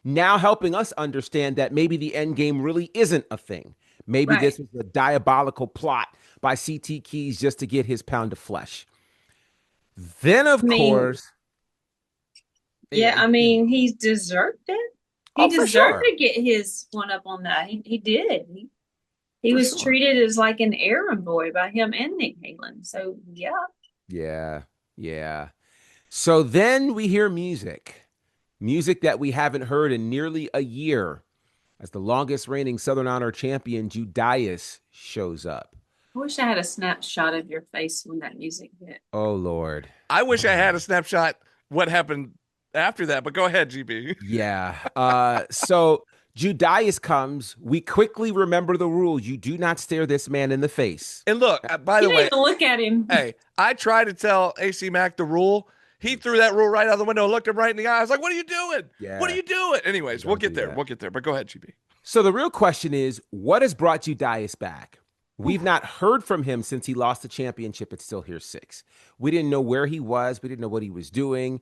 now helping us understand that maybe the end game really isn't a thing. Maybe this was a diabolical plot by CT Keys just to get his pound of flesh. Then, of course. Yeah, I mean, he deserved it. He deserved to get his one up on that. He did. He was treated as like an errand boy by him and Nick Halen. So, yeah. Yeah. So then we hear music that we haven't heard in nearly a year, as the longest reigning Southern Honor champion, Judias, shows up. I wish I had a snapshot of your face when that music hit. Oh, Lord. I wish I had a snapshot what happened after that, but go ahead, GB. Yeah. So Judias comes. We quickly remember the rule. You do not stare this man in the face. And look, by the way, even look at him. Hey, I tried to tell AC Mack the rule. He threw that rule right out the window, looked him right in the eye. I was like, what are you doing? Yeah. What are you doing? Anyways, we'll get there. We'll get there. But go ahead, GB. So the real question is, what has brought Judias back? We've not heard from him since he lost the championship at Still Here 6. We didn't know where he was. We didn't know what he was doing.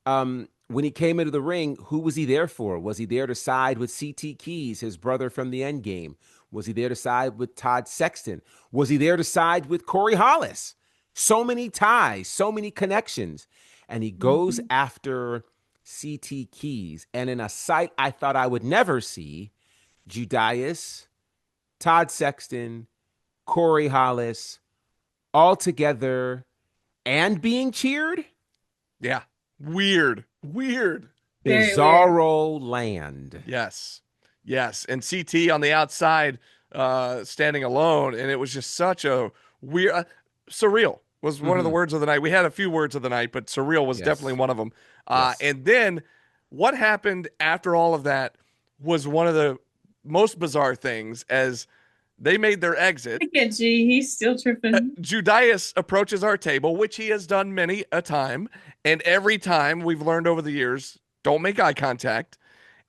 When he came into the ring, who was he there for? Was he there to side with CT Keys, his brother from the end game? Was he there to side with Todd Sexton? Was he there to side with Corey Hollis? So many ties, so many connections. And he goes after CT Keys. And in a sight I thought I would never see, Judias, Todd Sexton, Corey Hollis, all together and being cheered? Yeah. Weird. Bizarro land. Yes. And CT on the outside, standing alone. And it was just such a weird, surreal was one of the words of the night. We had a few words of the night, but surreal was definitely one of them. And then what happened after all of that was one of the most bizarre things as they made their exit. Look at G, he's still tripping. Judias approaches our table, which he has done many a time. And every time we've learned over the years, don't make eye contact.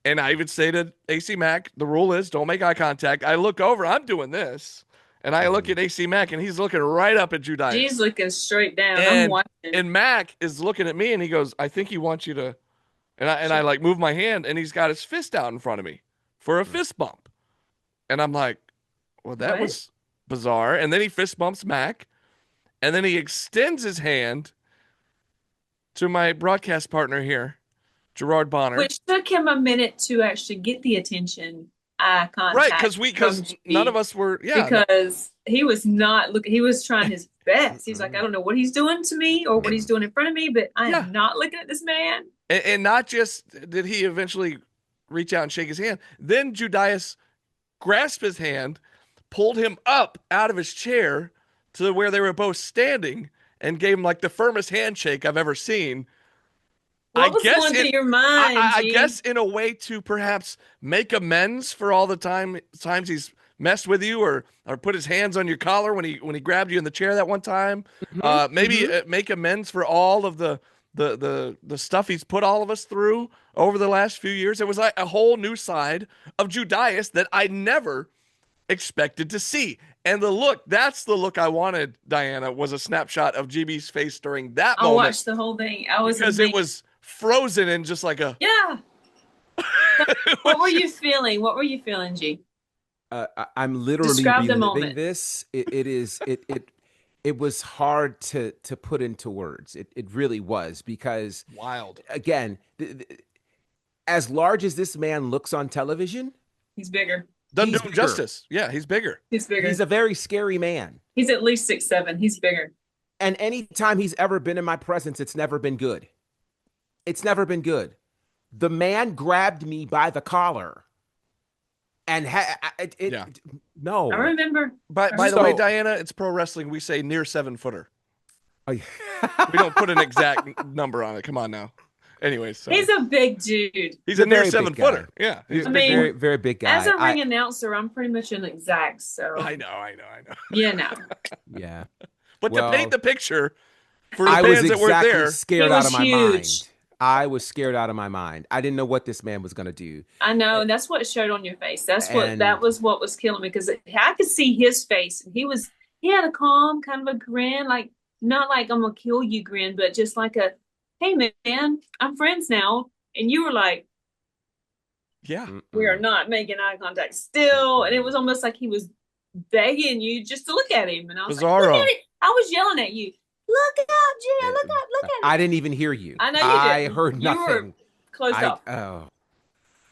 And I even say to AC Mack, the rule is don't make eye contact. I look over, I'm doing this. And I look at AC Mack and he's looking right up at Judias. G's looking straight down. And, I'm watching. And Mack is looking at me and he goes, I think he wants you to, and I like move my hand and he's got his fist out in front of me for a fist bump. And I'm like, well, that was bizarre. And then he fist bumps Mac. And then he extends his hand to my broadcast partner here, Gerard Bonner. Which took him a minute to actually get the attention, eye contact. Right, because none of us were, Because he was not looking, he was trying his best. He's like, I don't know what he's doing to me or what he's doing in front of me, but I am not looking at this man. And not just did he eventually reach out and shake his hand, then Judias grasped his hand, pulled him up out of his chair to where they were both standing and gave him like the firmest handshake I've ever seen. What was going through your mind, I guess in a way to perhaps make amends for all the times he's messed with you or put his hands on your collar when he grabbed you in the chair that one time. Maybe make amends for all of the stuff he's put all of us through over the last few years. It was like a whole new side of Judias that I never expected to see. And that's the look I wanted, Diana, was a snapshot of GB's face during that moment. I watched the whole thing. Because it was frozen in just like a... Yeah. What were you feeling? What were you feeling, G? I'm literally Describe the reliving moment. this. It was hard to put into words. It really was because... Wild. Again, as large as this man looks on television... He's bigger. Doesn't He's do him bigger. justice. Yeah, he's bigger. He's bigger. He's a very scary man. He's at least 6'7". He's bigger. And anytime he's ever been in my presence, it's never been good. It's never been good. The man grabbed me by the collar and Yeah. no. I remember. By the way, So- Diana, it's pro wrestling. We say near 7-footer. Oh, We don't put an exact number on it. Come on now. Anyways, so He's a big dude. he's a a near very big 7-footer. Yeah, he's I a mean, big very, boy. very big guy. As a ring announcer, I'm pretty much an exact. So I know. you know, Yeah. But Well, to paint the picture for the I was fans that weren't exactly there, scared He out was of my huge. mind. I was scared out of my mind. I didn't know what this man was going to do. I know, and that's what showed on your face. That And- was what was killing me, because I could see his face, and he had a calm, kind of a grin, like not like I'm gonna kill you grin, but just like a, hey man, I'm friends now, and you were like, yeah, we are not making eye contact still, and it was almost like he was begging you just to look at him, and I was like, Bizarro. look at it. I was yelling at you, look out, Gia, look at I it. didn't even hear you. I know you I didn't. heard You were nothing. closed off.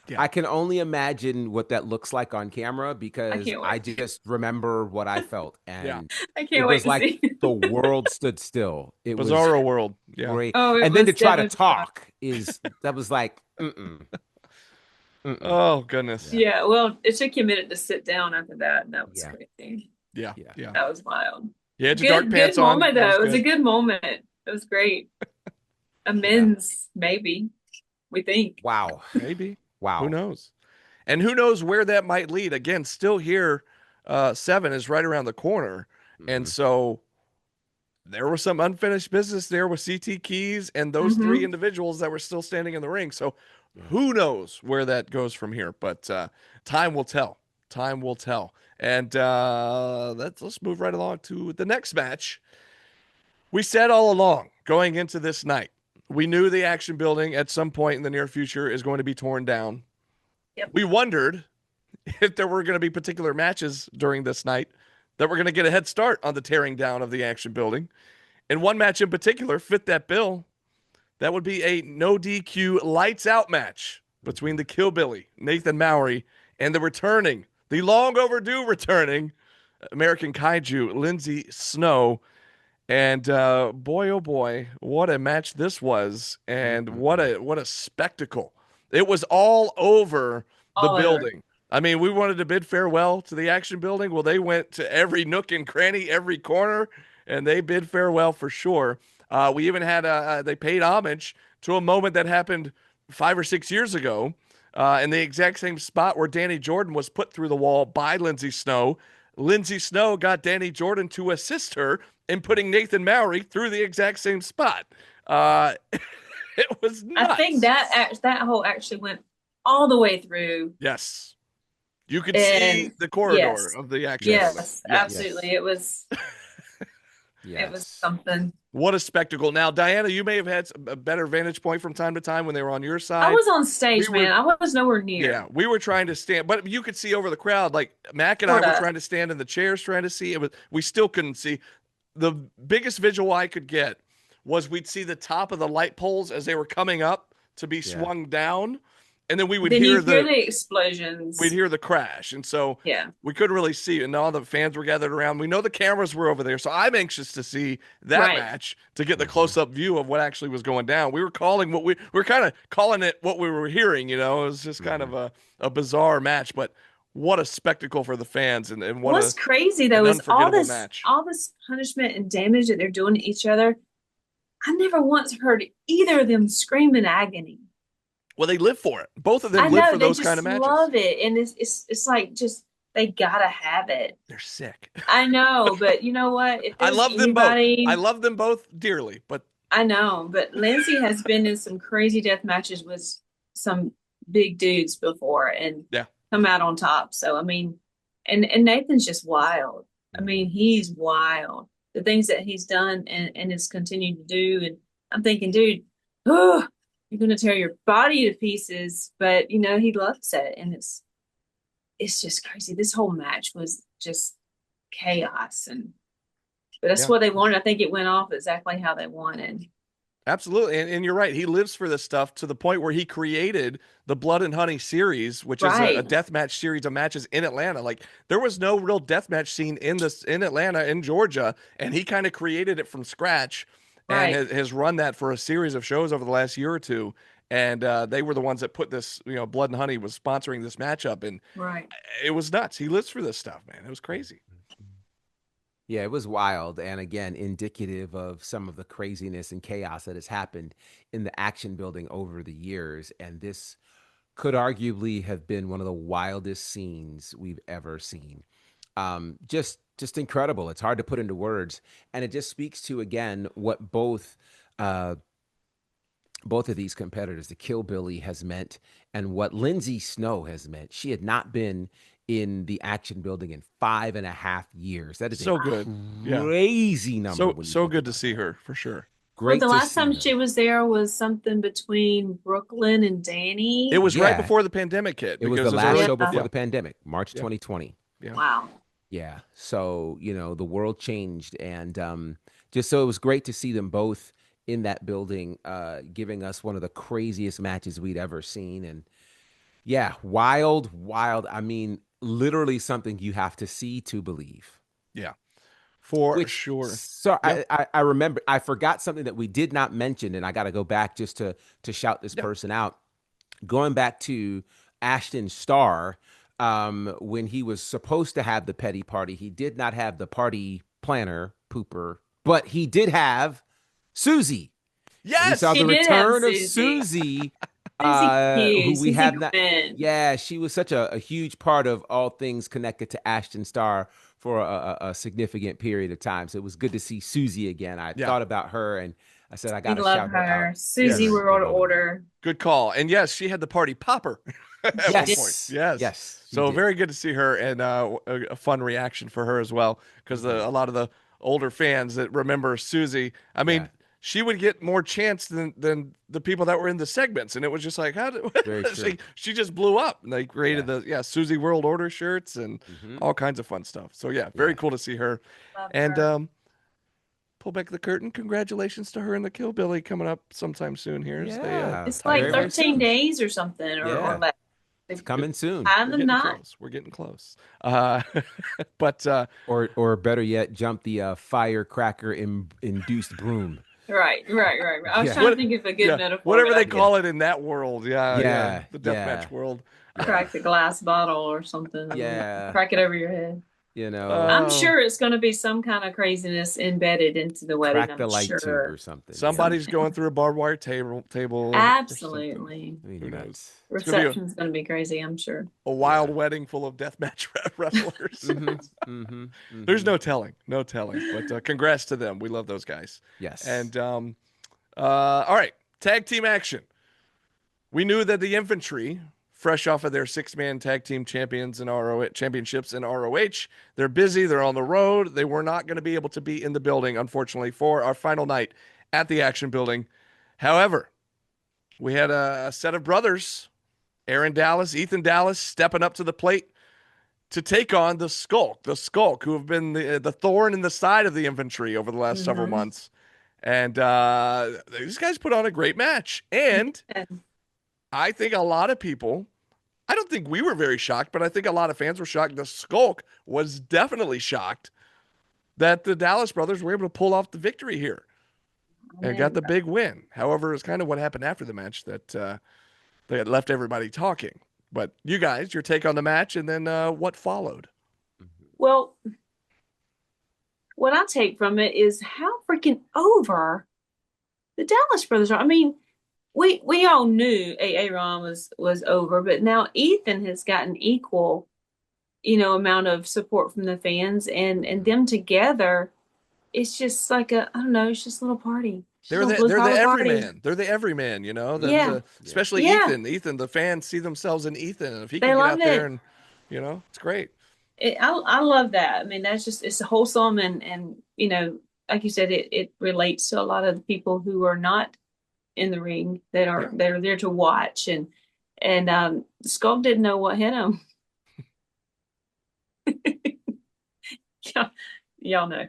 Yeah. I can only imagine what that looks like on camera because can't wait. I just remember what I felt, and Yeah. I it can't wait was to like see. the world stood still. It was Bizarro world. Yeah. great. Oh, it And then to was try to definitely- talk that was like, Oh goodness. Yeah, well, it took you a minute to sit down after that, and that was Yeah. crazy. Yeah. Yeah. Yeah. That was wild. You had your dark pants good on. moment That though. It was a good. good moment. It was great. Amends, maybe. We think. wow, Maybe. wow. Who knows? And who knows where that might lead? Again, still here. 7 is right around the corner, and so there was some unfinished business there with CT Keys and those 3 individuals that were still standing in the ring. So who knows where that goes from here? But time will tell. Time will tell. And let's move right along to the next match. We said all along going into this night, we knew the action building at some point in the near future is going to be torn down. Yep. We wondered if there were going to be particular matches during this night that were going to get a head start on the tearing down of the action building. And one match in particular fit that bill. That would be a no DQ lights out match between the Killbilly, Nathan Mowry, and the long overdue returning American Kaiju, Lindsay Snow. And boy, oh boy, what a match this was. And what a spectacle. It was all over the All over. building. I mean, we wanted to bid farewell to the action building. Well, they went to every nook and cranny, every corner, and they bid farewell for sure. We even had they paid homage to a moment that happened 5 or 6 years ago in the exact same spot where Danny Jordan was put through the wall by Lindsay Snow. Lindsay Snow got Danny Jordan to assist her in putting Nathan Mowry through the exact same spot. It was nuts. I think that whole actually went all the way through. Yes. You could see And- the corridor yes. of the action building. Yes, absolutely. It was Yes. something. What a spectacle. Now, Diana, you may have had a better vantage point from time to time when they were on your side. I was on stage, we were- man. I was nowhere near. Yeah, we were trying to stand, but you could see over the crowd. Like Mac and I were Sorta. trying to stand in the chairs, trying to see. We still couldn't see. The biggest visual I could get was we'd see the top of the light poles as they were coming up to be swung down, and then we would Then hear you hear the the explosions. we'd hear the crash, and so Yeah. we couldn't really see. And all the fans were gathered around. We know the cameras were over there, so I'm anxious to see that Right. match to get the close-up view of what actually was going down. We were calling what we were kind of calling it what we were hearing. You know, it was just kind of a bizarre match, but what a spectacle for the fans, and what What's a crazy though an is all unforgettable this match. all this punishment and damage that they're doing to each other. I never once heard either of them scream in agony. well, they live for it. Both of I them live know for they those just kind of matches. love it, and it's like just they gotta have it. They're sick. I know, but you know what? If I there's love them both. anybody- I love them both dearly, but I know, but Lindsay has been in some crazy death matches with some big dudes before and Yeah. come out on top. So I mean, and Nathan's just wild. I mean, he's wild. The things that he's done and has continued to do. And I'm thinking, dude, oh, you're gonna tear your body to pieces, but you know, he loves it. And it's just crazy. This whole match was just chaos, but that's Yeah. what they wanted. I think it went off exactly how they wanted. Absolutely. And you're right. He lives for this stuff to the point where he created the Blood and Honey series, which is a Right. death match series of matches in Atlanta. Like there was no real death match scene in Atlanta, in Georgia, and he kind of created it from scratch and Right. has run that for a series of shows over the last year or two. And they were the ones that put this, Blood and Honey was sponsoring this matchup, and Right. it was nuts. He lives for this stuff, man. It was crazy. Yeah, it was wild. And again, indicative of some of the craziness and chaos that has happened in the action building over the years. And this could arguably have been one of the wildest scenes we've ever seen. Just incredible. It's hard to put into words. And it just speaks to, again, what uh, both of these competitors, the Kill Billy has meant and what Lindsay Snow has meant. She had not been in the action building in 5.5 years. That is a So good. Yeah. crazy number when you So think good to about see that. her for sure. Well, Great the to last see time her. she was there was something between Brooklyn and Danny. It was right Yeah, before the pandemic hit it was because the it was last early. show before Yeah. the pandemic, March Yeah. 2020. Yeah. Wow. Yeah. So, the world changed. And just so it was great to see them both in that building, giving us one of the craziest matches we'd ever seen. And yeah, wild, wild. I mean, literally something you have to see to believe. Yeah. For Which, sure. so Yeah. I remember, I forgot something that we did not mention, and I got to go back just to shout this Yeah. person out. Going back to Ashton Starr, when he was supposed to have the petty party, he did not have the party planner, Pooper, but he did have Susie. We Yes. saw He the did have return of Susie. Susie, Susie who Q, we Susie have not. Quinn. Yeah, she was such a huge part of all things connected to Ashton Starr for a significant period of time. So it was good to see Susie again. I Yeah. thought about her and I said, I We got to love shout her out. her. Susie Yes. World Order. Good call. And yes, she had the party popper at one point. Yes. Yes. Yes, she So did. very good to see her and a fun reaction for her as well because a lot of the older fans that remember Susie, I mean, Yeah. she would get more chance than the people that were in the segments, and it was just like how did Very true. she just blew up. And they created Yeah. the Susie World Order shirts and Mhm. all kinds of fun stuff. So yeah, very Yeah. cool to see her. Love And her. pull back the curtain. Congratulations to her and the Kill Billy coming up sometime soon here. As they, Yeah. It's tie like Very, her very 13 soon. days or something, Yeah. or less. It's coming soon. Time We're the getting night. close. We're getting close. But Or better yet, jump the firecracker induced broom. Right. I was Yeah. trying to think of a good yeah, metaphor. whatever but they I call it in that world. Yeah, Yeah. the deathmatch Yeah. world. crack the glass bottle or something. Yeah. Crack it over your head. I'm Oh, sure it's going to be some kind of craziness embedded into the wedding. Crack the I'm light tube sure. or something. somebody's Something. going through a barbed wire table or something. Absolutely. I mean, Who knows? nuts. It's gonna be Reception's going to be crazy, I'm sure. a wild Yeah. wedding full of deathmatch wrestlers. Mm-hmm. There's no telling, no telling. But congrats to them. We love those guys. Yes. And all right, tag team action. We knew that the infantry, fresh off of their 6-man tag team champions in championships in ROH, they're busy. They're on the road. They were not going to be able to be in the building, unfortunately, for our final night at the Action Building. However, we had a set of brothers, Aaron Dallas, Ethan Dallas, stepping up to the plate to take on the Skulk, who have been the thorn in the side of the infantry over the last several months. And these guys put on a great match. And I think a lot of people, I don't think we were very shocked, but I think a lot of fans were shocked. The Skulk was definitely shocked that the Dallas brothers were able to pull off the victory here and got the big win. However, it's kind of what happened after the match that had left everybody talking. But you guys, your take on the match and then what followed? Well, what I take from it is how freaking over the Dallas brothers are. I mean, we all knew Aaron was over, but now Ethan has gotten equal, amount of support from the fans, and them together, it's just like I don't know, it's just a little party. They're the everyman. They're the everyman, Yeah. Especially Yeah. Ethan, the fans see themselves in Ethan. And if he They can get love out there it. and, it's great. I love that. I mean, it's wholesome and like you said, it relates to a lot of the people who are not in the ring that are there to watch and Skull didn't know what hit him. Y'all know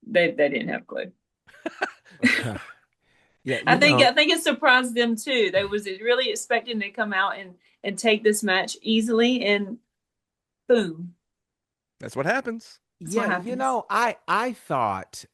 they didn't have a clue. Yeah, I think it surprised them too. They was really expecting to come out and take this match easily, and boom, That's what happens. that's what Yeah, happens. I thought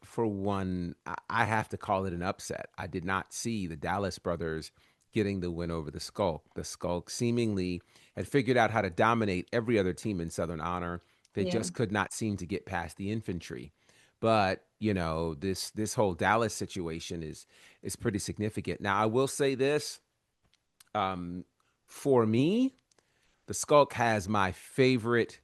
for one, I have to call it an upset. I did not see the Dallas brothers getting the win over the Skulk. The Skulk seemingly had figured out how to dominate every other team in Southern Honor. They Yeah. just could not seem to get past the infantry. But, this whole Dallas situation is pretty significant. Now, I will say this, um, for me, the Skulk has my favorite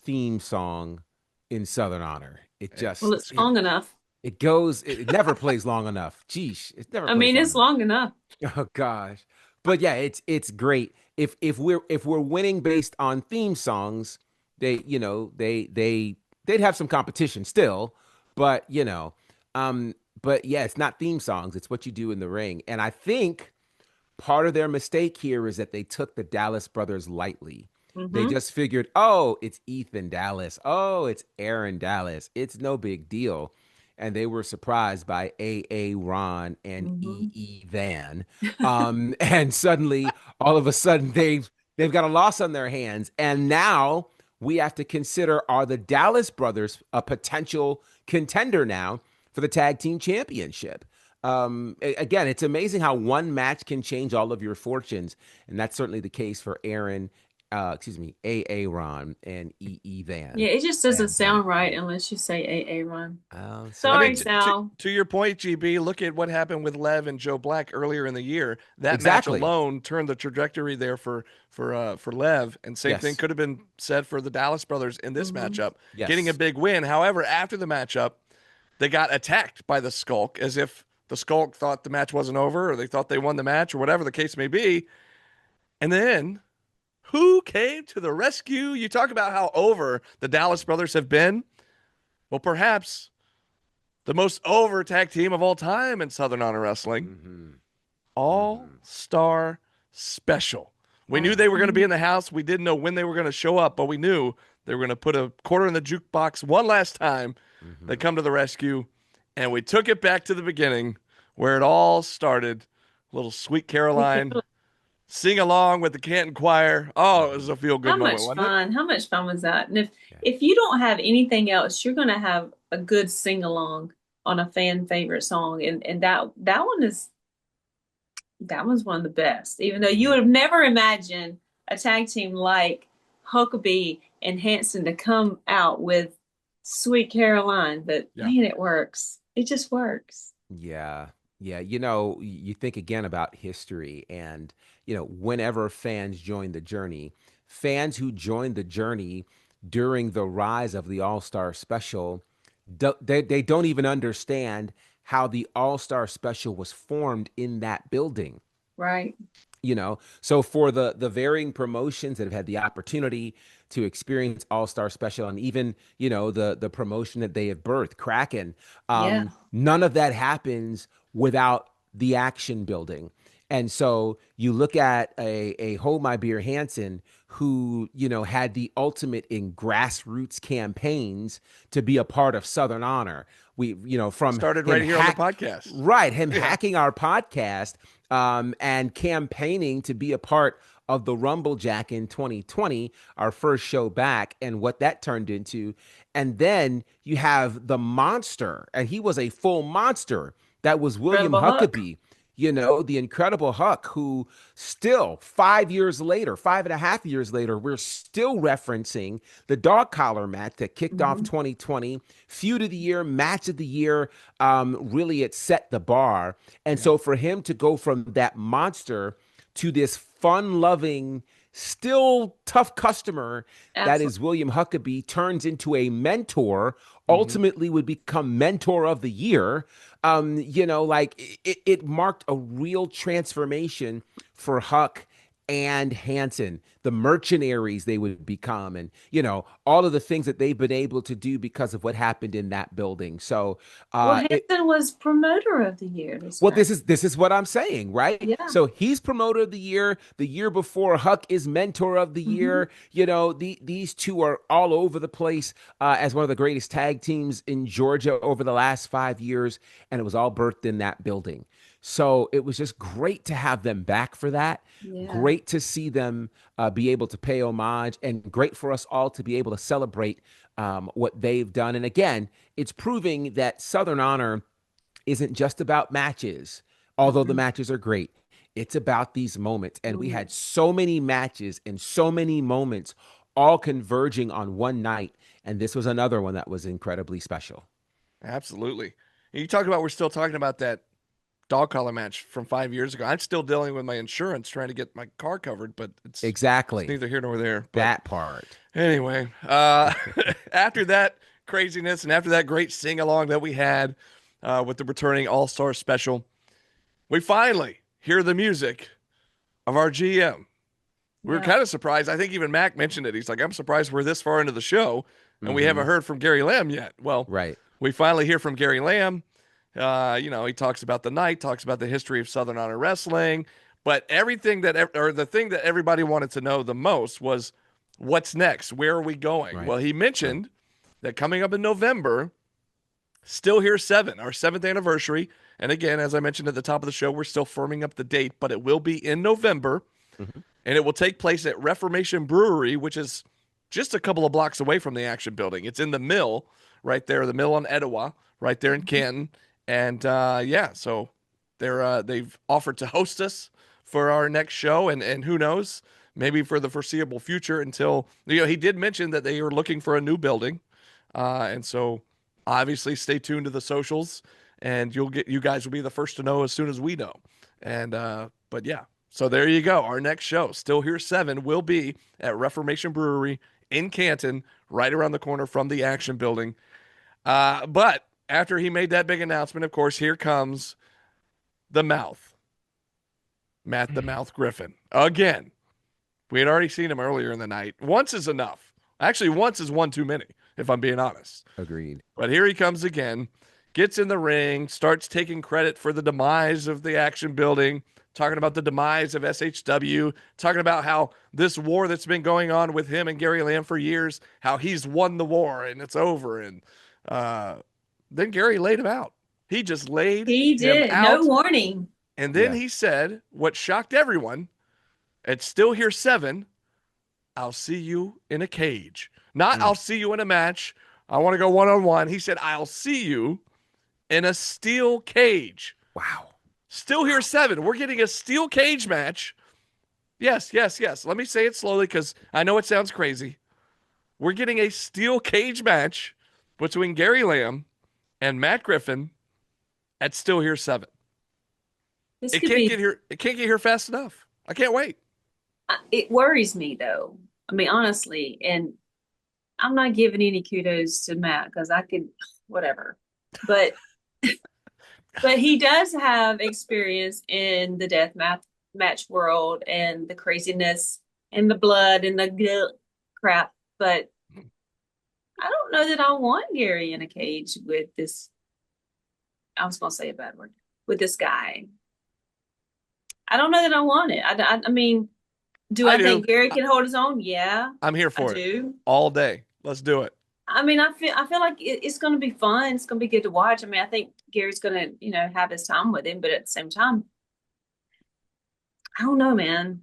theme song in Southern Honor. It Well, just it's long enough. it goes. It never plays long enough. Geesh, it never I plays mean, long it's enough. long enough. Oh gosh, but yeah, it's great. If we're winning based on theme songs, they'd have some competition still, but but yeah, it's not theme songs. It's what you do in the ring, and I think part of their mistake here is that they took the Dallas brothers lightly. They Mm-hmm. just figured, oh, it's Ethan Dallas. Oh, it's Aaron Dallas. It's no big deal. And they were surprised by A. Ron and Mm-hmm. Van. And suddenly, all of a sudden, they've got a loss on their hands. And now we have to consider, are the Dallas brothers a potential contender now for the tag team championship? Again, it's amazing how one match can change all of your fortunes, and that's certainly the case for Aaron, Ron and Van. Yeah, it just doesn't And sound right unless you say Aaron. see, I I mean, Sorry, didn't Sal. to your point, GB, look at what happened with Lev and Joe Black earlier in the year. That match exactly. alone turned the trajectory there for Lev, and same thing Yes, could have been said for the Dallas brothers in this Mm-hmm. matchup, getting a yes, big win. However, after the matchup, they got attacked by the Skulk as if the Skulk thought the match wasn't over, or they thought they won the match, or whatever the case may be. And then who came to the rescue? You talk about how over the Dallas brothers have been. Well, perhaps the most over tag team of all time in Southern Honor Wrestling, hmm All hmm Star Special. We knew Oh, they were going to be in the house. We didn't know when they were going to show up, but we knew they were going to put a quarter in the jukebox one last time. They hmm come to the rescue, and we took it back to the beginning where it all started. Little Sweet Caroline sing along with the Canton choir. Oh, it was hmm a feel good how moment, much wasn't it? fun! How much fun was that? And yeah, if you don't have anything else, you're gonna have a good sing along on a fan favorite song, and that one's one of the best. Even though you hmm would have never imagined a tag team like Huckabee and Hanson to come out with Sweet Caroline, but Yeah. man, it works. It just works. yeah, yeah. You think again about history, and whenever fans join the journey, fans who joined the journey during the rise of the All Star Special, they don't even understand how the All Star Special was formed in that building. Right. So for the varying promotions that have had the opportunity to experience All-Star Special, and even the promotion that they have birthed, Kraken, Yeah. none of that happens without the action building. And so you look at a Hold My Beer Hansen, who had the ultimate in grassroots campaigns to be a part of Southern Honor. We from Started him right here on the podcast. right, him Yeah. hacking our podcast, and campaigning to be a part of the Rumble Jack in 2020, our first show back, and what that turned into. And then you have the monster, and he was a full monster. That was William Incredible Huck. Huckabee, the Incredible Huck, who still 5 years later, 5.5 years later, we're still referencing the dog collar match that kicked off Mhm. 2020, feud of the year, match of the year. Really, it set the bar. And Yeah. so for him to go from that monster to this fun loving, still tough customer that Absolutely. is William Huckabee, turns into a mentor, Mhm. ultimately would become mentor of the year. Like it marked a real transformation for Huck and Hanson. the mercenaries they would become, and all of the things that they've been able to do because of what happened in that building. So Well, it Hampton was promoter of the year this well, night. this is what I'm saying, right? Yeah. So he's promoter of the year. The year before, Huck is mentor of the Mhm. year. These two are all over the place as one of the greatest tag teams in Georgia over the last 5 years, and it was all birthed in that building. So it was just great to have them back for that. Yeah. Great to see them be able to pay homage, and great for us all to be able to celebrate what they've done. And again, it's proving that Southern Honor isn't just about matches, although the Mhm. matches are great. It's about these moments. And we had Moments. so many matches and so many moments all converging on one night. And this was another one that was incredibly special. Absolutely. And you talk about we're still talking about that dog collar match from 5 years ago. I'm still dealing with my insurance trying to get my car covered, but it's Exactly. neither here nor there. But That part. anyway, after that craziness and after that great sing along that we had with the returning All Star special, we finally hear the music of our GM. We were Yeah. kind of surprised. I think even Mac mentioned it. He's like, I'm surprised we're this far into the show and we haven't Hmm. heard from Gary Lamb yet. Well, Right. we finally hear from Gary Lamb. He talks about the night, talks about the history of Southern Honor Wrestling, but the thing that everybody wanted to know the most was what's next? Where are we going? Right. Well, he Right. mentioned that coming up in November, Still Here 7, our 7th anniversary. And again, as I mentioned at the top of the show, we're still firming up the date, but it will be in November. Hmm. And it will take place at Reformation Brewery, which is just a couple of blocks away from the Action Building. It's in the mill right there, the mill on Etowah, right there in Canton. And so they've offered to host us for our next show, and who knows, maybe for the foreseeable future until he did mention that they were looking for a new building, and so obviously stay tuned to the socials, and you guys will be the first to know as soon as we know, and but yeah. So there you go. Our next show, Still Here 7, will be at Reformation Brewery in Canton, right around the corner from the Action Building. But after he made that big announcement, of course, here comes the mouth, Matt the Mouth Griffin. Again, we had already seen him earlier in the night. Once is enough. Actually, once is one too many, if I'm being honest. Agreed. But here he comes again, gets in the ring, starts taking credit for the demise of the Action Building, talking about the demise of SHW, talking about how this war that's been going on with him and Gary Lamb for years, how he's won the war and it's over. And then Gary laid him out. He just laid He him did. No out. warning. And then Yeah. he said what shocked everyone, it's Still Here 7, I'll see you in a cage. Not I'll see you in a match. I want to go one-on-one. He said, I'll see you in a steel cage. Wow. Still Here 7. We're getting a steel cage match. Yes, yes, yes. Let me say it slowly because I know it sounds crazy. We're getting a steel cage match between Gary Lamb and Matt Griffin at Still Here 7. This It could can't be. get here. It can't get here fast enough. I can't wait. It worries me though. I mean, honestly, and I'm not giving any kudos to Matt because I could, whatever. But he does have experience in the match world and the craziness and the blood and the crap. But I don't know that I want Gary in a cage with this. I was going to say a bad word with this guy. I don't know that I want it. I mean, do I I do. think Gary can hold his own? Yeah, I'm here I for it do. all day. Let's do it. I mean, I feel like it's going to be fun. It's going to be good to watch. I mean, I think Gary's going to, have his time with him, but at the same time, I don't know, man.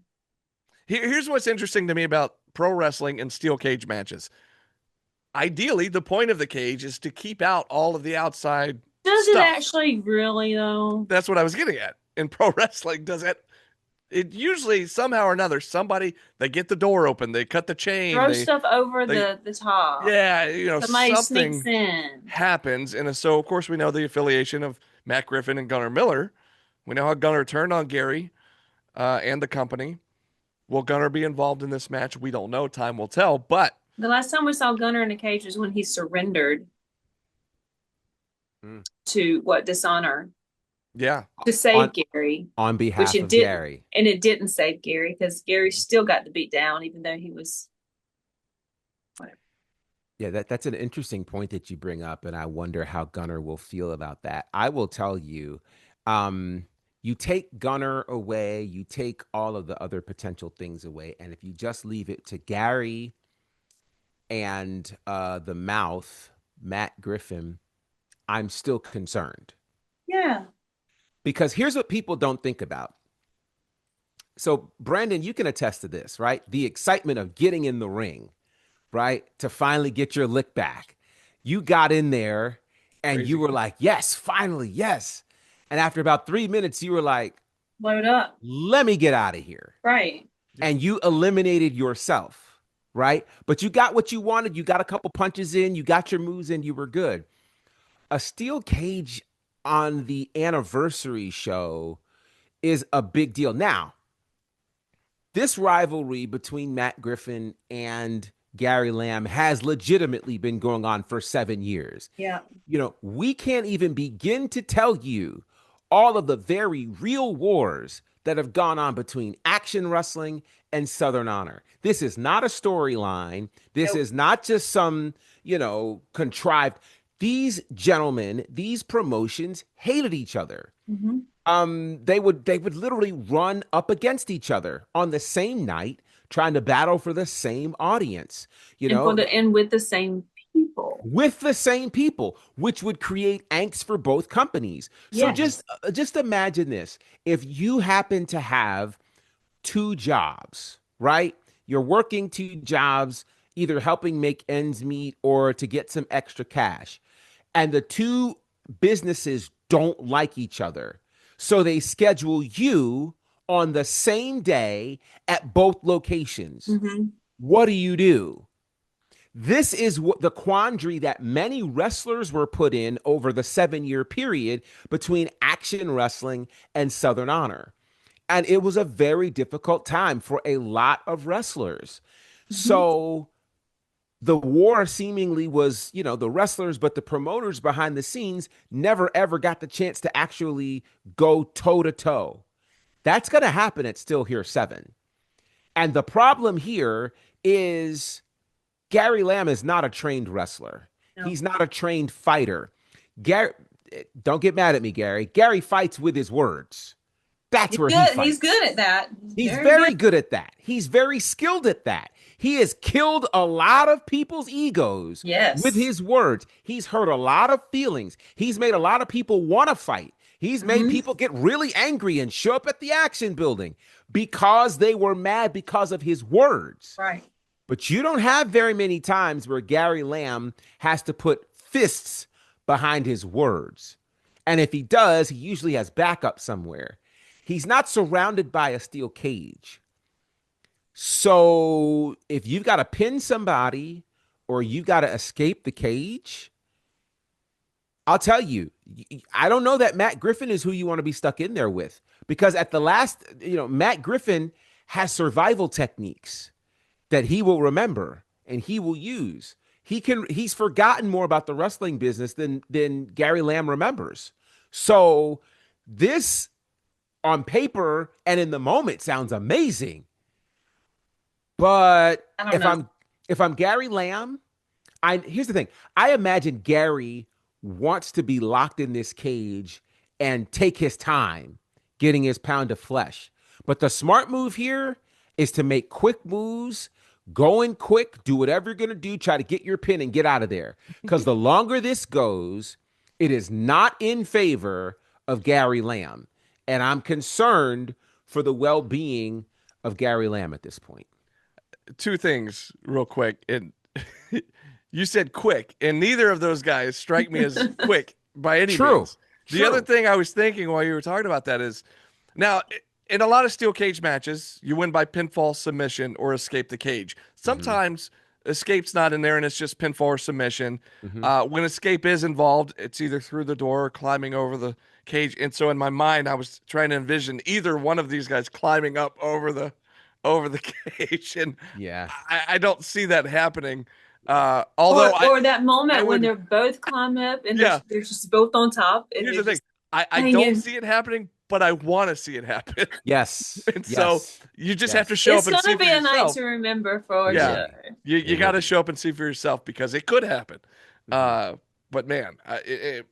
Here's what's interesting to me about pro wrestling and steel cage matches. Ideally, the point of the cage is to keep out all of the outside Does it stuff. actually really though? That's what I was getting at. In pro wrestling, does it usually somehow or another, they get the door open, they cut the chain, Throw stuff over they- the top. yeah, Somebody something sneaks in. happens. And so, of course, we know the affiliation of Matt Griffin and Gunnar Miller. We know how Gunnar turned on Gary and the company. Will Gunnar be involved in this match? We don't know. Time will tell. But The last time we saw Gunnar in a cage was when he surrendered Mm. to Dishonor. Yeah. to on save Gary, on which behalf it of didn't. Gary. And it didn't save Gary because Gary still got the beat down, even though he was whatever. Yeah, that's an interesting point that you bring up, and I wonder how Gunner will feel about that. I will tell you, um, you take Gunner away, you take all of the other potential things away, and if you just leave it to Gary and the mouth, Matt Griffin, I'm still concerned. Yeah. Because here's what people don't think about. So, Brandon, you can attest to this, right? The excitement of getting in the ring, right? To finally get your lick back. You got in there and you Crazy. were like, yes, finally, yes. And after about 3 minutes, you were like, Load up. let me get out of here. Right. And you eliminated yourself, right? But you got what you wanted. You got a couple punches in, you got your moves in, you were good. A steel cage on the anniversary show is a big deal. Now, this rivalry between Matt Griffin and Gary Lamb has legitimately been going on for 7 years. Yeah. We can't even begin to tell you all of the very real wars that have gone on between Action Wrestling and Southern Honor. This is not a storyline. This Nope. is not just some, contrived. These gentlemen, these promotions hated each other. Mm-hmm. They would literally run up against each other on the same night, trying to battle for the same audience, And with the same people. with the same people, which would create angst for both companies. So Yes. just imagine this. If you happen to have two jobs, right? You're working two jobs, either helping make ends meet or to get some extra cash. And the two businesses don't like each other. So they schedule you on the same day at both locations. Mm-hmm. What do you do? This is what the quandary that many wrestlers were put in over the 7 year period between Action Wrestling and Southern Honor. And it was a very difficult time for a lot of wrestlers. Mm-hmm. So the war seemingly was, the wrestlers, but the promoters behind the scenes never ever got the chance to actually go toe to toe. That's going to happen at Still Here 7. And the problem here is Gary Lamb is not a trained wrestler. No. He's not a trained fighter. Gary, don't get mad at me, Gary. Gary fights with his words. That's He's where good. he fights. He's good at that. He's very good at that. He's very skilled at that. He has killed a lot of people's egos Yes. with his words. He's hurt a lot of feelings. He's made a lot of people want to fight. He's made people get really angry and show up at the Action Building because they were mad because of his words. Right. But you don't have very many times where Gary Lamb has to put fists behind his words. And if he does, he usually has backup somewhere. He's not surrounded by a steel cage. So if you've got to pin somebody or you've got to escape the cage, I'll tell you, I don't know that Matt Griffin is who you want to be stuck in there with, because at the last, Matt Griffin has survival techniques that he will remember and he will use. He's forgotten more about the wrestling business than Gary Lamb remembers. So this on paper and in the moment sounds amazing. But I don't know. if I'm Gary Lamb, here's the thing. I imagine Gary wants to be locked in this cage and take his time getting his pound of flesh. But the smart move here is to make quick moves, go in quick, do whatever you're going to do, try to get your pin and get out of there. Because the longer this goes, it is not in favor of Gary Lamb. And I'm concerned for the well-being of Gary Lamb at this point. Two things real quick. And you said quick, and neither of those guys strike me as quick by any means. The other thing I was thinking while you were talking about that is, now in a lot of steel cage matches, you win by pinfall, submission, or escape the cage. Sometimes escape's not in there and it's just pinfall or submission. When escape is involved, it's either through the door or climbing over the cage. And so in my mind, I was trying to envision either one of these guys climbing up over the cage, and Yeah. I don't see that happening. Although or that moment I when would- they're both climbing up and Yeah. they're just both on top. And here's they're the thing. just- I Dang don't it. see it happening, but I want to see it happen. Yes. And so Yes. you just have to Yes. show It's up and see gonna for be a night yourself. to remember for It will Yeah. sure. be. You It got will to be. show up and see for yourself because it could happen. Mhm. But man,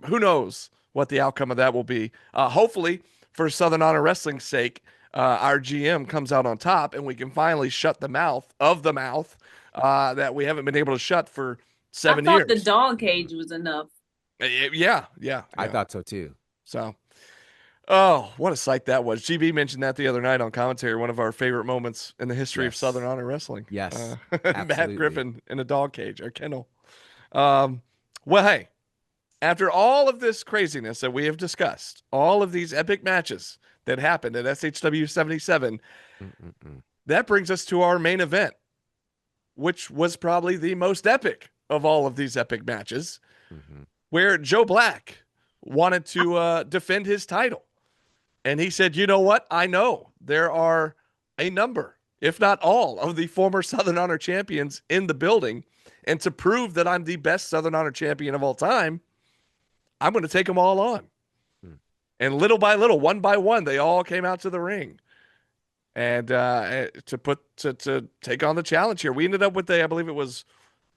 who knows what the outcome of that will be? Hopefully, for Southern Honor Wrestling's sake, our GM comes out on top and we can finally shut the mouth of the mouth that we haven't been able to shut for I 7 thought the years. dog cage was enough. Yeah, I yeah. thought so too. So, oh, what a sight that was. GB mentioned that the other night on commentary, one of our favorite moments in the history of Yes. Southern Honor Wrestling. Yes. Matt Absolutely. Griffin in a dog cage or kennel. Um, well, hey, after all of this craziness that we have discussed, all of these epic matches that happened at SHW 77, Mm-mm-mm. that brings us to our main event, which was probably the most epic of all of these epic matches, Mhm. where Joe Black wanted to defend his title. And he said, you know what? I know there are a number, if not all, of the former Southern Honor champions in the building. And to prove that I'm the best Southern Honor champion of all time, I'm going to take them all on. Hmm. And little by little, one by one, they all came out to the ring. And to take on the challenge here, we ended up with I believe it was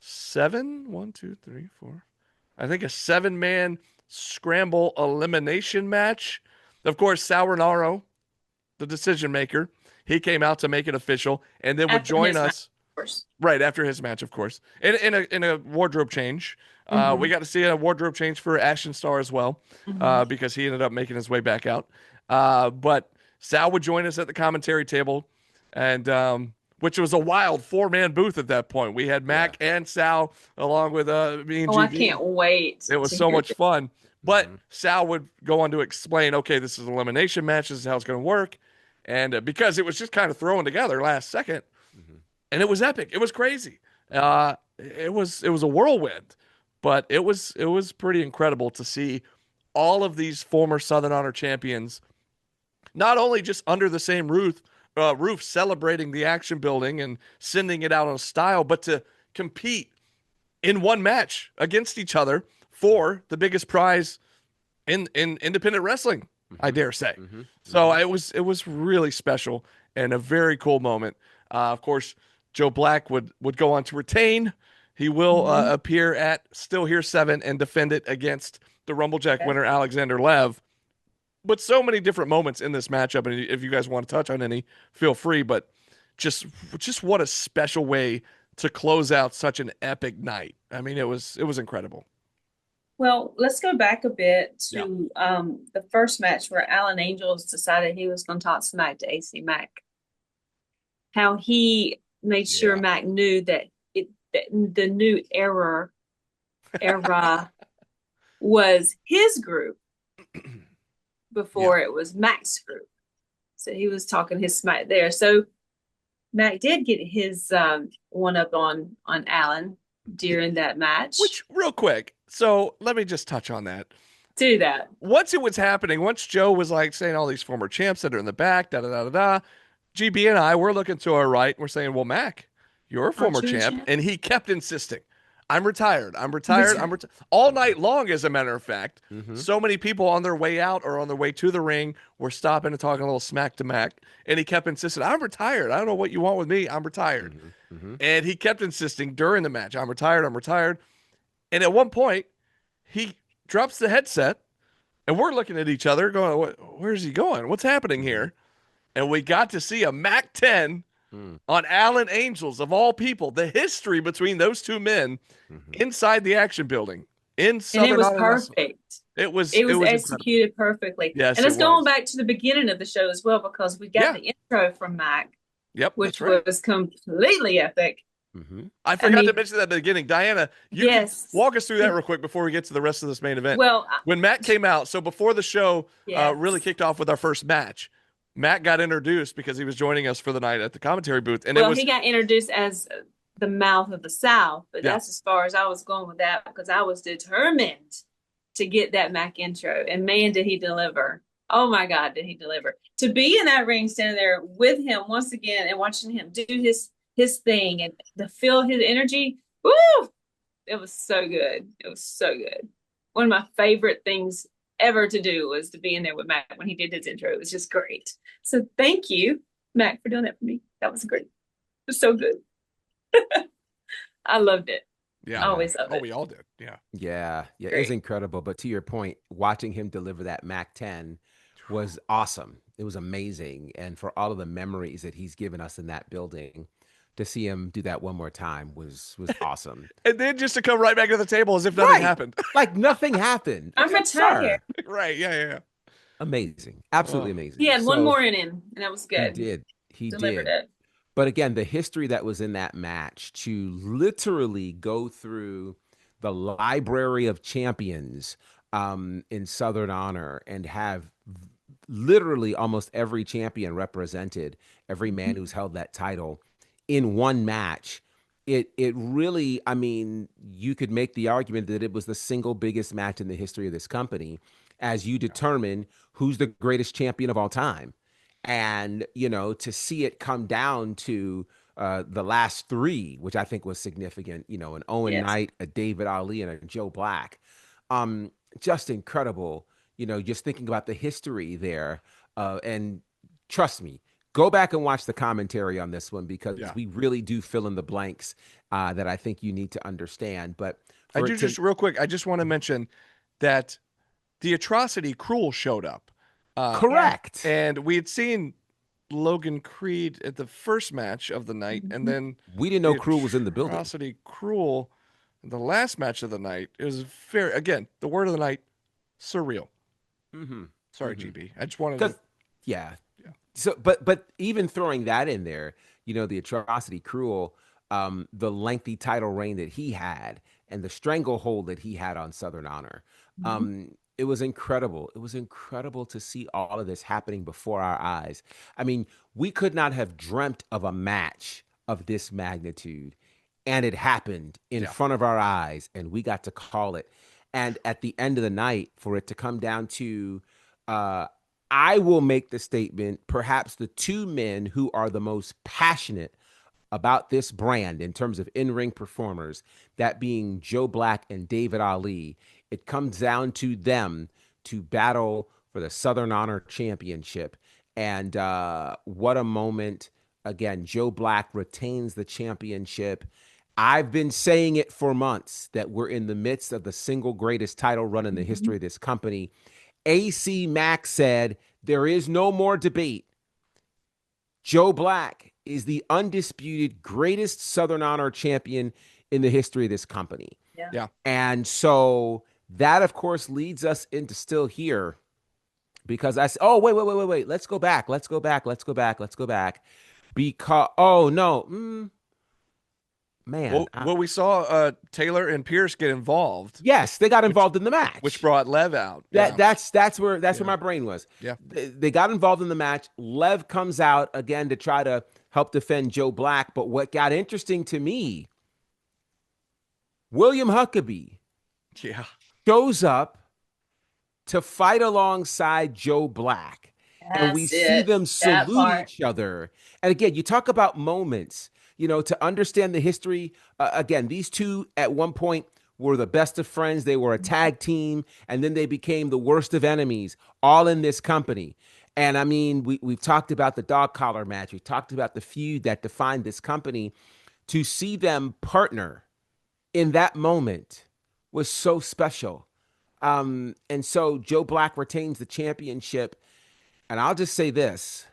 4. I think a 7-man scramble elimination match. Of course, Sauronaro, the decision maker, he came out to make it official, and then would After join his match, us of course. right after his match, of course, in a wardrobe change. Mhm. We got to see a wardrobe change for Ashton Starr as well, Mhm. because he ended up making his way back out. But Sal would join us at the commentary table, and which was a wild 4-man booth at that point. We had Mac and Sal along with me and Oh, I GB. can't wait It was to so hear much this. fun. But Mhm. Sal would go on to explain, okay, this is an elimination match. This is how it's going to work. And because it was just kind of thrown together last second, Mhm. and it was epic. It was crazy. It was a whirlwind, but it was pretty incredible to see all of these former Southern Honor champions not only just under the same roof celebrating the action building and sending it out on style, but to compete in one match against each other for the biggest prize in independent wrestling, I dare say. Mhm. So Mhm. it was really special and a very cool moment. Of course, Joe Black would go on to retain. He will Mhm. appear at Still Here 7 and defend it against the Rumblejack Okay. winner Alexander Lev. But so many different moments in this matchup, and if you guys want to touch on any, feel free. But just what a special way to close out such an epic night. I mean, it was incredible. Well, let's go back a bit Yeah. to the first match where Alan Angels decided he was going to talk smack to AC Mack. How he made sure Yeah. Mac knew that the new era was his group before it was Mac's group. So he was talking his smack there. So Mac did get his one up on Alan during that match. Which, real quick, so let me just touch on that. Do that. Once it was happening, once Joe was like saying all these former champs that are in the back, da da da da da, GB and I were looking to our right and we're saying, well, Mac, you're a former Aren't you a champ. champ? And he kept insisting, I'm retired. I'm retired. All night long, as a matter of fact. Mhm. So many people on their way out or on their way to the ring were stopping and talking a little smack to Mac. And he kept insisting, I'm retired. I don't know what you want with me. I'm retired. Mhm. Mhm. And he kept insisting during the match, I'm retired. I'm retired. And at one point, he drops the headset, and we're looking at each other going, where's he going? What's happening here? And we got to see a Mac 10 Mm. on Alan Angels, of all people, the history between those two men Mhm. inside the action building in And Southern it was Honor Wrestling. perfect. It was It was incredible. executed perfectly. Yes, and it it's going was. back to the beginning of the show as well, because we got Yeah. the intro from Mac, Yep, which that's right. was completely epic. Mhm. I forgot to mean- mention that at the beginning. Diana, you Yes. can walk us through that real quick before we get to the rest of this main event. Well, When Matt came out, so before the show Yes. really kicked off with our first match, Matt got introduced because he was joining us for the night at the commentary booth. And it was he got introduced as the mouth of the South, but Yeah. that's as far as I was going with that, because I was determined to get that Mac intro. And man, did he deliver. Oh my God, did he deliver. To be in that ring, standing there with him once again and watching him do his thing and to feel his energy, woo! It was so good. It was so good. One of my favorite things ever to do was to be in there with Mac when he did his intro. It was just great. So thank you, Mac, for doing that for me. That was great. It was so good. I loved it. Yeah. I always love Oh, it. we all did. Yeah. Yeah, it Great. was incredible. But to your point, watching him deliver that Mac 10 was awesome. It was amazing. And for all of the memories that he's given us in that building, to see him do that one more time was awesome. And then just to come right back to the table as if nothing Right. happened. Like nothing happened. I'm Like, retired. sir. Right. Yeah. Yeah. Amazing. Absolutely Oh. amazing. He had one So more in him, and that was he good. did. He Delivered did. it. But again, the history that was in that match, to literally go through the library of champions in Southern Honor and have literally almost every champion represented, every man who's held that title in one match. It really, I mean, you could make the argument that it was the single biggest match in the history of this company as you determine who's the greatest champion of all time. And, you know, to see it come down to the last three, which I think was significant, you know, an Owen Yes. Knight, a David Ali, and a Joe Black. Just incredible, you know, just thinking about the history there. And trust me, go back and watch the commentary on this one because Yeah. we really do fill in the blanks that I think you need to understand. But I for do it to, just real quick. I just want to mention that the Atrocity Cruel showed up. correct. And we had seen Logan Creed at the first match of the night, and then We didn't know the Cruel was in the building. Atrocity Cruel, the last match of the night. It was very, again, the word of the night, surreal. Mm-hmm. Sorry, GB. I just wanted Because to. yeah. Yeah. So, but even throwing that in there, you know, the Atrocity Cruel, the lengthy title reign that he had, and the stranglehold that he had on Southern Honor, it was incredible. It was incredible to see all of this happening before our eyes. I mean, we could not have dreamt of a match of this magnitude, and it happened in Yeah. front of our eyes, and we got to call it. And at the end of the night, for it to come down to I will make the statement, perhaps the two men who are the most passionate about this brand in terms of in-ring performers, that being Joe Black and David Ali. It comes down to them to battle for the Southern Honor Championship. And what a moment. Again, Joe Black retains the championship. I've been saying it for months that we're in the midst of the single greatest title run in the history of this company. AC Max said, there is no more debate. Joe Black is the undisputed greatest Southern Honor champion in the history of this company. Yeah. And so that, of course, leads us into still here because I said, oh, wait. Let's go back. Because, oh, no. Man. Well, we saw Taylor and Pierce get involved, Yes, they got involved in the match. which brought Lev out. That's where my brain was. Yeah. They got involved in the match. Lev comes out again to try to help defend Joe Black. But what got interesting to me, William Huckabee Yeah. shows up to fight alongside Joe Black. And we That's see it. them That salute part. each other. And again, you talk about moments, you know, to understand the history. Again, these two at one point were the best of friends. They were a tag team, and then they became the worst of enemies, all in this company. And I mean, we've talked about the dog collar match. We've talked about the feud that defined this company. To see them partner in that moment was so special. And so Joe Black retains the championship. And I'll just say this.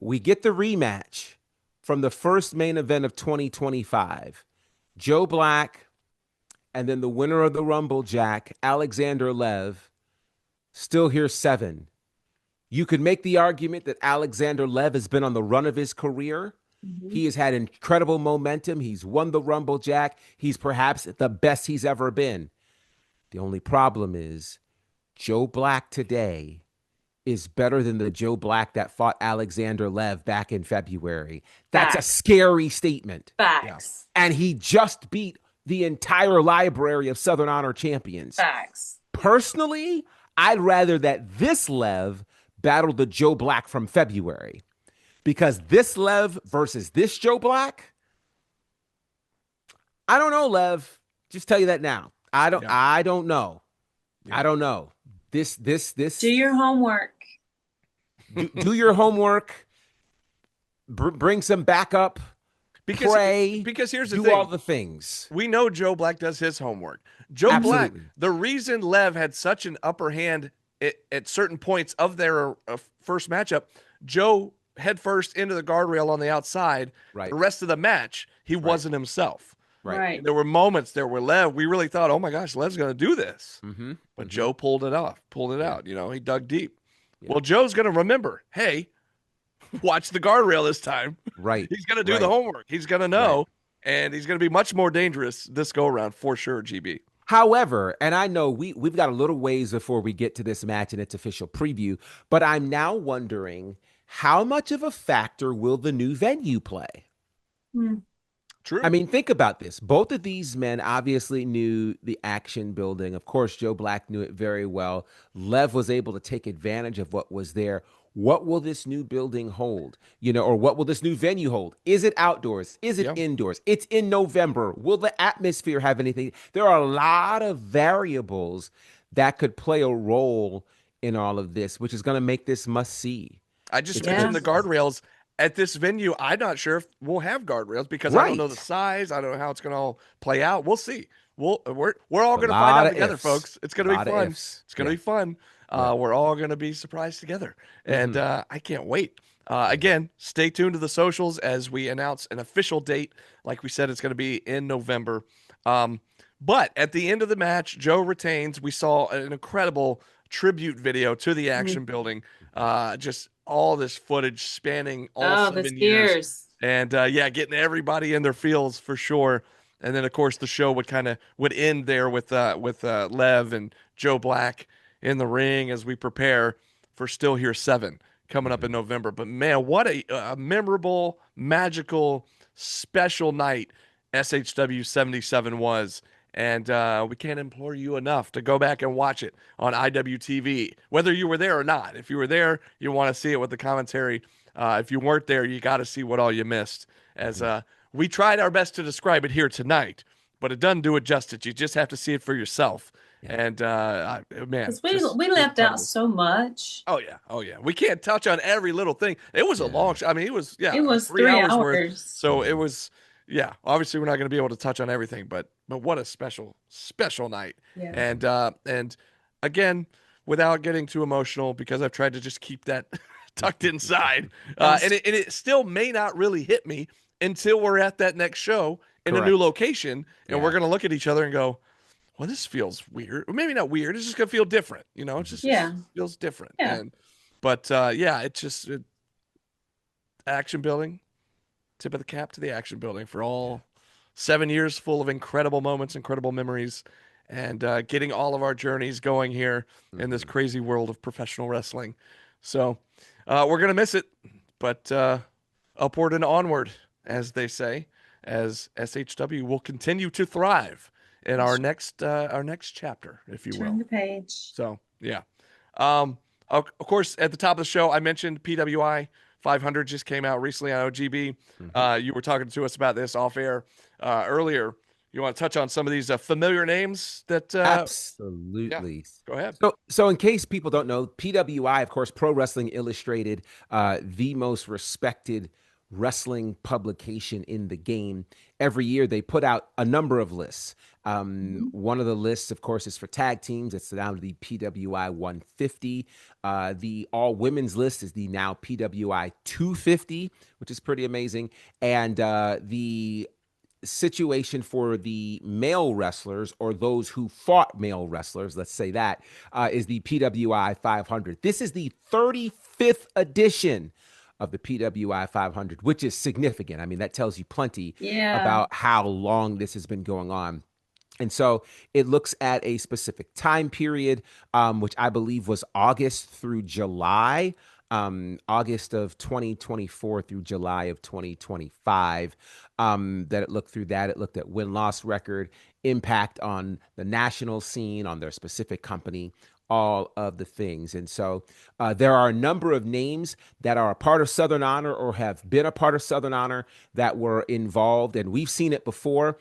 We get the rematch from the first main event of 2025. Joe Black and then the winner of the Rumble, Jack, Alexander Lev, still here 7. You could make the argument that Alexander Lev has been on the run of his career. He has had incredible momentum. He's won the Rumble, Jack. He's perhaps the best he's ever been. The only problem is Joe Black today is better than the Joe Black that fought Alexander Lev back in February. That's a Facts. scary statement. Facts. And he just beat the entire library of Southern Honor champions. Facts. Personally, I'd rather that this Lev battle the Joe Black from February. Because this Lev versus this Joe Black, I don't know, Lev. Just tell you that now. I don't know. Yeah. I don't know. Do your homework. Do your homework, bring some backup, because pray, because here's the do thing. all the things. We know Joe Black does his homework. Joe Black, Absolutely. the reason Lev had such an upper hand at certain points of their first matchup, Joe head first into the guardrail on the outside. Right. The rest of the match, he wasn't himself. Right. And there were moments there where Lev, we really thought, oh my gosh, Lev's going to do this. Mm-hmm. But Joe pulled it out. You know, he dug deep. Yeah. Well, Joe's going to remember, hey, watch the guardrail this time. Right. He's going to do the homework. He's going to know, and he's going to be much more dangerous this go around for sure, GB. However, and I know we've got a little ways before we get to this match and its official preview, but I'm now wondering how much of a factor will the new venue play? True. I mean, think about this. Both of these men obviously knew the action building. Of course, Joe Black knew it very well. Lev was able to take advantage of what was there. What will this new building hold? You know, or what will this new venue hold? Is it outdoors? Is it indoors? It's in November. Will the atmosphere have anything? There are a lot of variables that could play a role in all of this, which is going to make this must see. I just mentioned the guardrails. At this venue, I'm not sure if we'll have guardrails because I don't know the size. I don't know how it's going to all play out. We'll see. We're all going to find out together, folks. It's going to be fun. It's going to be fun. We're all going to be surprised together, and I can't wait. Again, stay tuned to the socials as we announce an official date. Like we said, it's going to be in November. But at the end of the match, Joe retains. We saw an incredible tribute video to the action building. Just all this footage spanning all 7 years. And getting everybody in their feels for sure. And then of course the show would end there with Lev and Joe Black in the ring as we prepare for Still Here 7 coming up in November. But man, what a memorable, magical, special night SHW77 was. And we can't implore you enough to go back and watch it on IWTV, whether you were there or not. If you were there, you want to see it with the commentary. If you weren't there, you got to see what all you missed. As we tried our best to describe it here tonight, but it doesn't do it justice. You just have to see it for yourself. And man, we left out so much. Oh yeah. We can't touch on every little thing. It was a long show. I mean, it was 3 hours worth. So it was. Yeah, obviously we're not going to be able to touch on everything, but what a special night. Yeah. And again, without getting too emotional, because I've tried to just keep that tucked inside, and it still may not really hit me until we're at that next show in a new location, and we're going to look at each other and go, well, this feels weird. Or maybe not weird. It's just going to feel different. You know, it just feels different. Yeah. But it's just action building. Tip of the cap to the action building for all 7 years full of incredible moments, incredible memories, and getting all of our journeys going here in this crazy world of professional wrestling. So we're going to miss it, but upward and onward, as they say, as SHW will continue to thrive in our next chapter, if you will. Turn the page. So, yeah. Of course, at the top of the show, I mentioned PWI 500 just came out recently on OGB. You were talking to us about this off air earlier. You want to touch on some of these familiar names that? Absolutely. Yeah. Go ahead. So in case people don't know, PWI, of course, Pro Wrestling Illustrated, the most respected wrestling publication in the game. Every year they put out a number of lists. One of the lists, of course, is for tag teams. It's down to the PWI 150. The all women's list is the now PWI 250, which is pretty amazing. And the situation for the male wrestlers, or those who fought male wrestlers, let's say that, is the PWI 500. This is the 35th edition of the PWI 500, which is significant. I mean, that tells you plenty about how long this has been going on. And so it looks at a specific time period, which I believe was August through July, August of 2024 through July of 2025, that it looked through that. It looked at win-loss record, impact on the national scene, on their specific company, all of the things. And so there are a number of names that are a part of Southern Honor or have been a part of Southern Honor that were involved. And we've seen it before.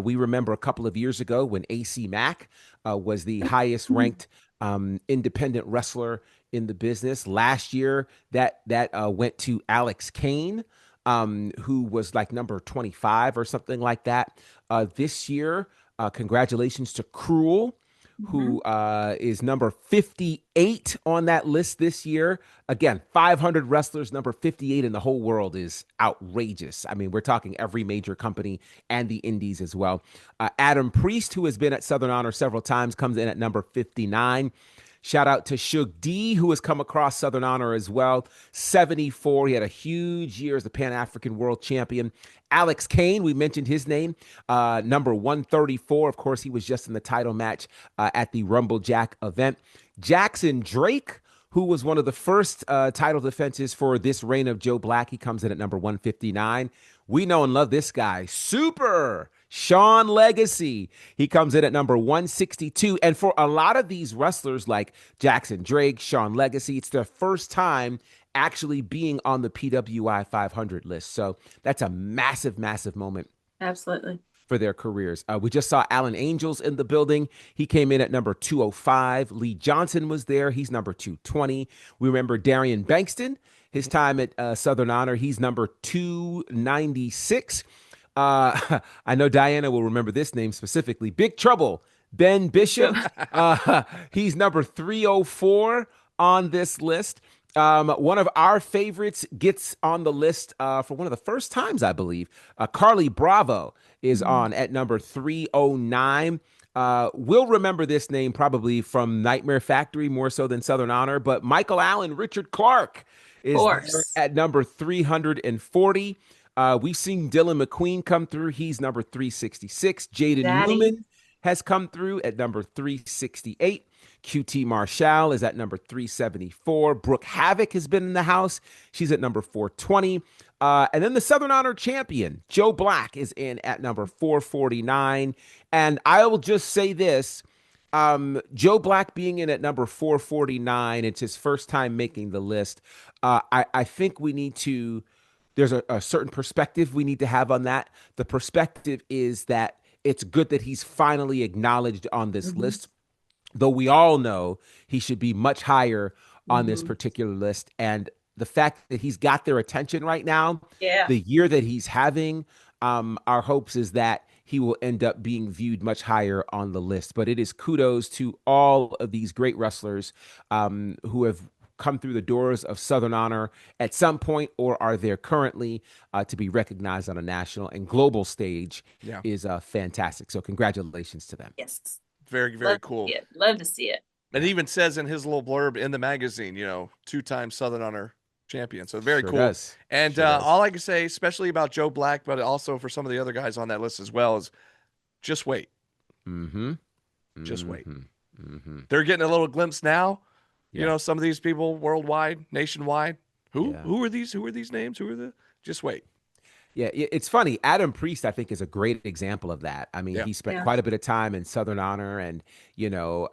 We remember a couple of years ago when AC Mack was the highest ranked independent wrestler in the business. Last year, that went to Alex Kane, who was like number 25 or something like that. This year, congratulations to Cruel, who is number 58 on that list this year. Again, 500 wrestlers, number 58 in the whole world is outrageous. I mean, we're talking every major company and the indies as well. Adam Priest, who has been at Southern Honor several times, comes in at number 59. Shout out to Shug D, who has come across Southern Honor as well. 74. He had a huge year as the Pan-African World Champion. Alex Kane, we mentioned his name, number 134. Of course, he was just in the title match at the Rumble Jack event. Jackson Drake, who was one of the first title defenses for this reign of Joe Black. He comes in at number 159. We know and love this guy. Super Sean Legacy. He comes in at number 162. And for a lot of these wrestlers like Jackson Drake, Sean Legacy, it's their first time actually being on the PWI 500 list. So that's a massive, massive moment. Absolutely. For their careers. We just saw Alan Angels in the building. He came in at number 205. Lee Johnson was there. He's number 220. We remember Darian Bankston, his time at Southern Honor. He's number 296. I know Diana will remember this name specifically. Big Trouble, Ben Bishop. He's number 304 on this list. One of our favorites gets on the list for one of the first times, I believe. Carly Bravo is on at number 309. We'll remember this name probably from Nightmare Factory more so than Southern Honor, but Michael Allen, Richard Clark is there at number 340. We've seen Dylan McQueen come through. He's number 366. Jaden Newman has come through at number 368. QT Marshall is at number 374. Brooke Havoc has been in the house. She's at number 420. And then the Southern Honor champion, Joe Black, is in at number 449. And I will just say this, Joe Black being in at number 449, it's his first time making the list. I think we need to, there's a certain perspective we need to have on that. The perspective is that it's good that he's finally acknowledged on this list, though we all know he should be much higher on this particular list. And the fact that he's got their attention right now, the year that he's having, our hopes is that he will end up being viewed much higher on the list. But it is kudos to all of these great wrestlers who have come through the doors of Southern Honor at some point or are there currently. To be recognized on a national and global stage is fantastic. So congratulations to them. Yes. Very, very cool. Love to see it. It even says in his little blurb in the magazine, you know, 2-time Southern Honor champion. So very cool. Does. And all I can say, especially about Joe Black, but also for some of the other guys on that list as well, is just wait. Just wait. They're getting a little glimpse now. You know, some of these people worldwide, nationwide. Who are these? Who are these names? Who are the? Just wait. Yeah, it's funny. Adam Priest, I think, is a great example of that. I mean, he spent quite a bit of time in Southern Honor, and you know,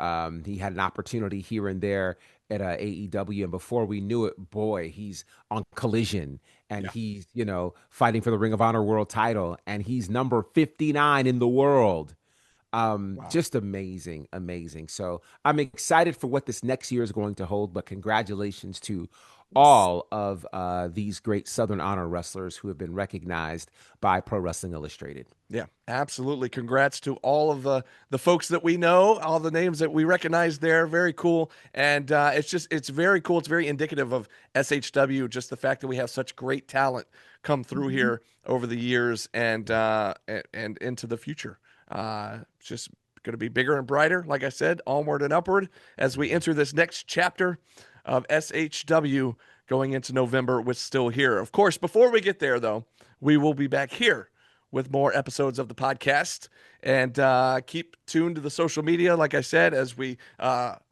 he had an opportunity here and there at AEW, and before we knew it, boy, he's on Collision, and he's, you know, fighting for the Ring of Honor World Title, and he's number 59 in the world. Just amazing. So I'm excited for what this next year is going to hold, but congratulations to all of these great Southern Honor wrestlers who have been recognized by Pro Wrestling Illustrated. Yeah, absolutely. Congrats to all of the folks that we know, all the names that we recognize there. Very cool. And it's very cool. It's very indicative of SHW, just the fact that we have such great talent come through here over the years and into the future. Just going to be bigger and brighter, like I said, onward and upward as we enter this next chapter of SHW going into November with Still Here. Of course, before we get there, though, we will be back here with more episodes of the podcast. And keep tuned to the social media, like I said, as we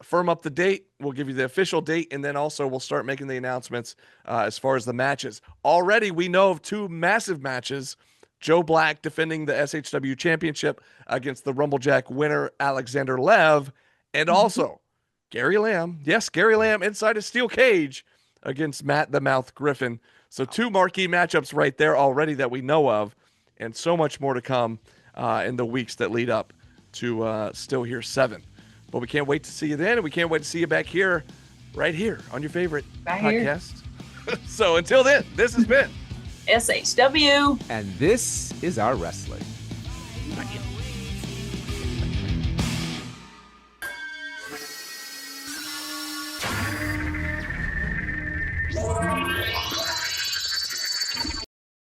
firm up the date. We'll give you the official date, and then also we'll start making the announcements as far as the matches. Already, we know of 2 massive matches. Joe Black defending the SHW championship against the Rumblejack winner, Alexander Lev, and also Gary Lamb. Yes, Gary Lamb inside a steel cage against Matt the Mouth Griffin. So 2 marquee matchups right there already that we know of, and so much more to come in the weeks that lead up to Still Here 7. But we can't wait to see you then, and we can't wait to see you back here, right here on your favorite Right here. podcast. So until then, this has been SHW. And this is our wrestling.